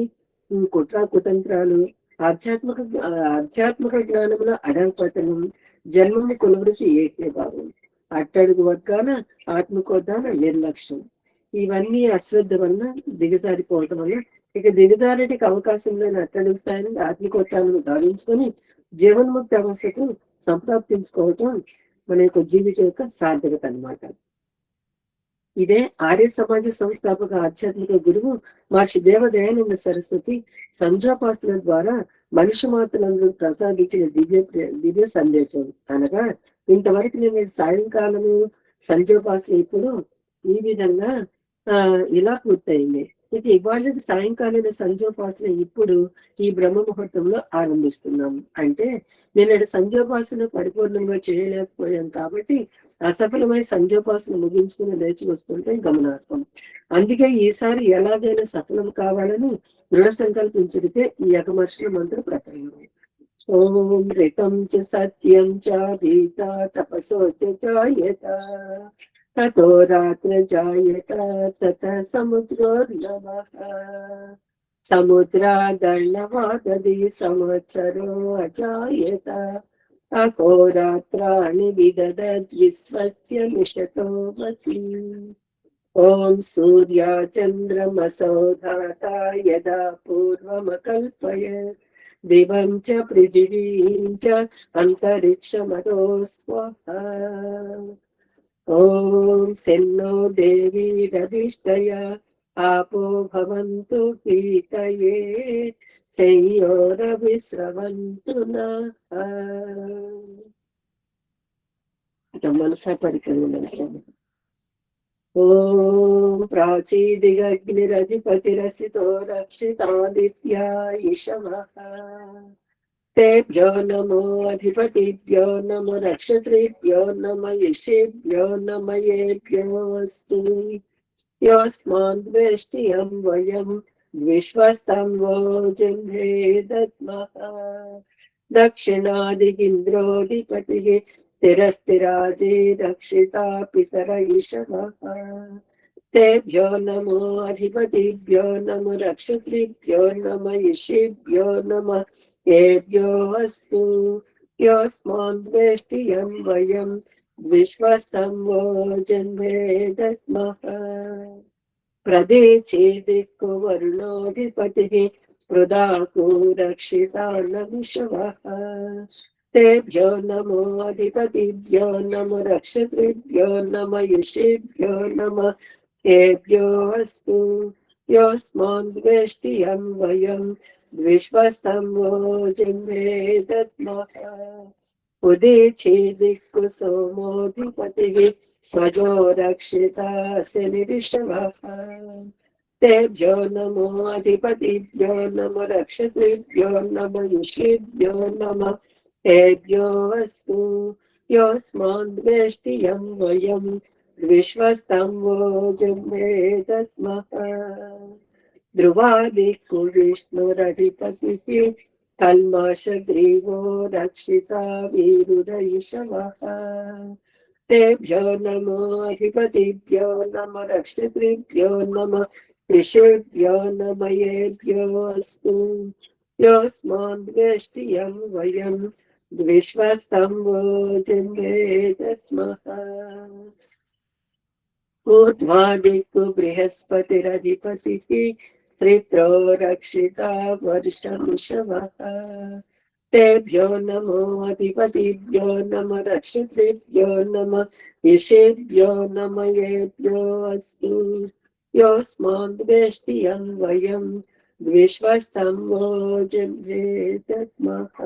కుట్ర కుతంత్రాలు, ఆధ్యాత్మిక జ్ఞానంలో అడగపట్టడం, జన్మని కొలవృత్తి ఏకీభావం, అట్టడుగు వర్గాన ఆత్మకోద్దాన నిర్లక్ష్యం. ఇవన్నీ అశ్రద్ధ వల్ల దిగజారిపోవటం వల్ల ఇక దిగజారటికి అవకాశం లేని అట్టడుగు స్థాయి నుండి ఆత్మకోత్తాలను గావించుకొని జీవన్ముక్తి అవస్థకు సంప్రాప్తించుకోవటం మన యొక్క జీవితం యొక్క సార్థకత అన్నమాట. ఇదే ఆర్య సమాజ సంస్థాపక ఆధ్యాత్మిక గురువు మహర్షి దేవదయానంద సరస్వతి సంధ్యాపాసన ద్వారా మనిషి మాత్రులందరూ ప్రసాదించిన దివ్య సందేశం. అనగా ఇంతవరకు నేను సాయంకాలము సంధ్యోపాసన ఇప్పుడు ఈ విధంగా ఇలా పూర్తయింది. ఇక ఇవాళ సాయంకాలం సంధ్యోపాసన ఇప్పుడు ఈ బ్రహ్మ ముహూర్తంలో ఆరంభిస్తున్నాము. అంటే నిన్నటి సంధ్యోపాసన పరిపూర్ణంగా చేయలేకపోయాం కాబట్టి అసఫలమై సంధ్యోపాసన ముగించుకుని లేచి వస్తుంటే గమనార్థం. అందుకే ఈసారి ఎలాగైనా సఫలం కావాలని దృఢ సంకల్పించుడితే ఈ యకమర్షణ మంత్ర ప్రకరణం. ఓం రితం చ సత్యం చ భీత తపసో చ జాయత ततो रात्र जायत ततः समुद्रोर्नवः समुद्रादर्णवादधि संवत्सरो अजायत अहोरात्राणि विदधद्विश्वस्य मिषतो वसि ॐ सूर्या चन्द्रमसौ धाता यदा पूर्वमकल्पयत् दिवं च पृथिवीं च अन्तरिक्षमतो स्वः ॐ सेन्नो देवी रविष्टया आपो भवन्तु पीतये संयोरविस्रवन्तु नः मनसा परिक्रमणम् ॐ प्राचीदिगग्निरधिपतिरसितो रक्षितादित्या ईशवः तेभ्यो नमो अधिपतिभ्यो नमो नक्षत्रेभ्यो नमो यशेभ्यो नमो येभ्योऽस्तु योऽस्मान् द्वेष्टियं वयं विश्वस्तं वो जह्मे दद्मः दक्षिणादिगिन्द्रोऽधिपतिः स्थिरस्थिराजे रक्षिता पितर ईशवः तेभ्यो नमो अधिपतिभ्यो नमो नक्षत्रेभ्यो नमो यशेभ्यो नमः येभ्यो अस्तु योऽस्मान् द्वेष्टियं वयं विश्वस्तं वो जन्मे दद्मः प्रदेचेदिक्को वरुणोऽधिपतिः पृदाको रक्षिता नविषवः तेभ्यो नमो अधिपतिभ्यो नमो नक्षत्रेभ्यो नमो यशेभ्यो नमः येभ्यो अस्तु योऽस्मान् द्वेष्टियं वयं विश्वस्तं वो जन्मे दद्मः उदीचेदिक्कु सोमोऽधिपतिः स्वजो रक्षिता शनिरिषवः तेभ्यो नमो अधिपतिभ्यो नमो नक्षत्रेभ्यो नमो यशेभ्यो नमः तेभ्यो अस्तु योऽस्मान् द्वेष्टियं वयं विश्वस्तं वो जन्मे दद्मः ध्रुवादिक्कु विष्णुरधिपतिः कल्माषग्रीवो रक्षिता वीरुरैषवः तेभ्यो नमो अधिपतिभ्यो नमो नक्षत्रेभ्यो नमः ऋषेभ्यो नमः येभ्यो अस्तु योऽस्मान् द्वेष्टियं वयं विश्वस्तं वो जन्मे दद्मः ऊर्ध्वादिक्कु बृहस्पतिरधिपतिः स्त्रित्रो रक्षिता वर्षमिषवः तेभ्यो नमो अधिपतिभ्यो नमो नक्षत्रेभ्यो नमः यशेभ्यो नमः येभ्यो अस्तु योऽस्मान् द्वेष्टियं वयं विश्वस्तं वो जन्मे दद्मः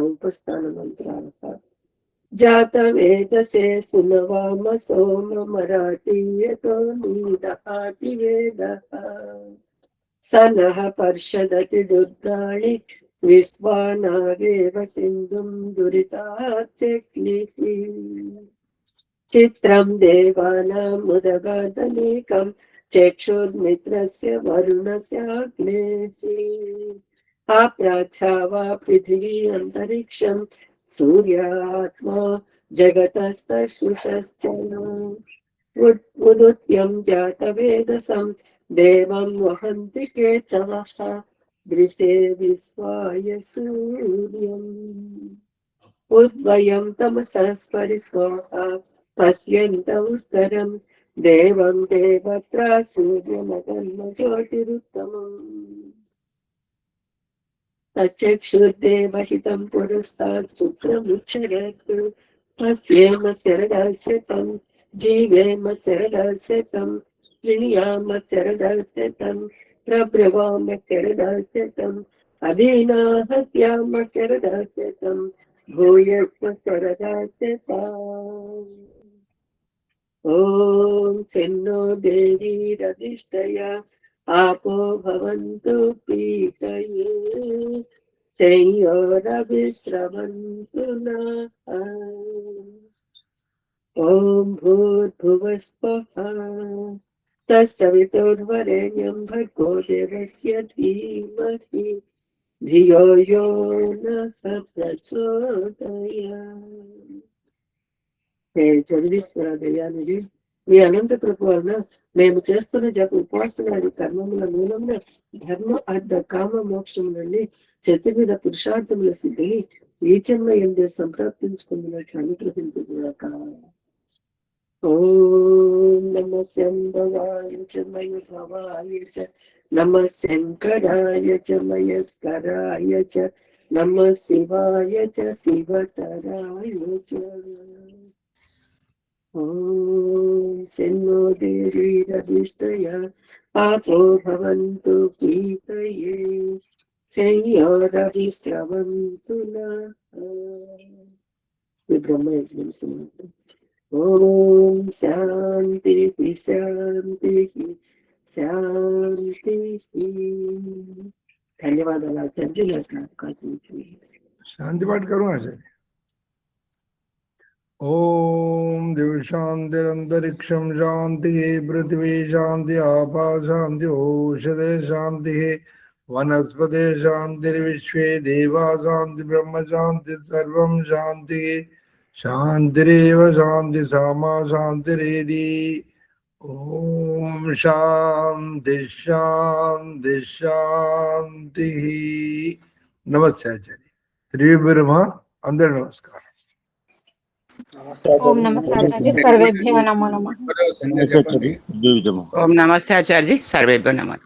उपस्थानमन्त्राः जातवेदसे सुनवाम सोम मराठीयतो नीदहाति वेदः स नः पर्षदति दुर्गाणि विश्वानावेव सिन्धुं दुरिताच्चक्लिः चित्रं देवानामुदगादनेकं चक्षुर्मित्रस्य वरुणस्याग्नेः आप्राच्छावा पृथिवी अन्तरिक्षं सूर्यात्मा जगतस्तश्रुषश्च उदुत्यं जातवेदसं देवं वहन्ति केतवः दृशे विश्वाय सूर्यम् उद्वयं तमसः स्फरिस्वाहा पश्यन्त उत्तरं देवं देवत्रा सूर्यमगन्म ज्योतिरुत्तमम् तच्चक्षुर्देवहितं पुरस्तात् शुक्रमुच्चरत् तस्येम शरदास्यतं जीवेम शरदास्यतं ऋणियाम शरदास्यतं प्रब्रवाम शरदास्यतं अधीनाहत्याम शरदास्यतं भूयस्व शरदास्यताम् ఓం శన్నో దేవీరధిష్టయ आपो भवन्तु पीतये संयोरविश्रवन्तु नः ॐ भूर्भुवस्वः तत्सवितुर्वरेण्यं भर्गो देवस्य धीमहि धियो यो नः प्रचोदयात्। జగదీశ్వర దయానిధి మీ అనంత కృప వలన మేము చేస్తున్న జప ఉపాసనాది కర్మముల మూలమున ధర్మ అర్థ కామ మోక్షం నుండి చెట్టు మీద పురుషార్థముల సిద్ధిని ఈ జన్మ ఎందే సంప్రాప్తించుకున్నట్లు అనుగ్రహించుగాక. ఓం నమ శంభవాయ చ మయసవాయ చ నమ శంకరాయ చ మయస్కరాయ చ నమ శివాయ చ శివతరాయ చ. ఓం శన్నో దేవీరధిష్టయ आपो भवन्तु पीतये संयोरविश्रवन्तु नः ब्रह्मयज्ञं समाप्तम्। ఓం శాంతి శాంతి శాంతి. ధన్యవాదాలు ఆచార్య. शांति पाठ करूँ आचार्य। ओम दिव्य शांतिरंतरिक्षम शांति पृथ्वी शांति आपा शांति औषधे शांति वनस्पते शांतिर्विश्वे देवा शांति ब्रह्म शांति सर्वं शांति शांतिरेव शांति सामा शांतिरेधि। ओम शांति शांति शांति. नमस्ते आचार्य. त्रिविब्रह्म अंदर नमस्कार. ఓం నమస్తే ఆచార్య. సర్వేభ్యో నమో నమః. ఓం నమస్తే ఆచార్య. సర్వేభ్యో నమః.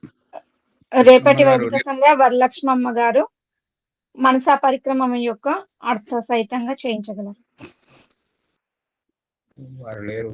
రేపటి వైదిక సంధ్య వరలక్ష్మమ్మ గారు మనసా పరిక్రమం యొక్క అర్థ సహితంగా చేయించగలరు. వారు లేరు.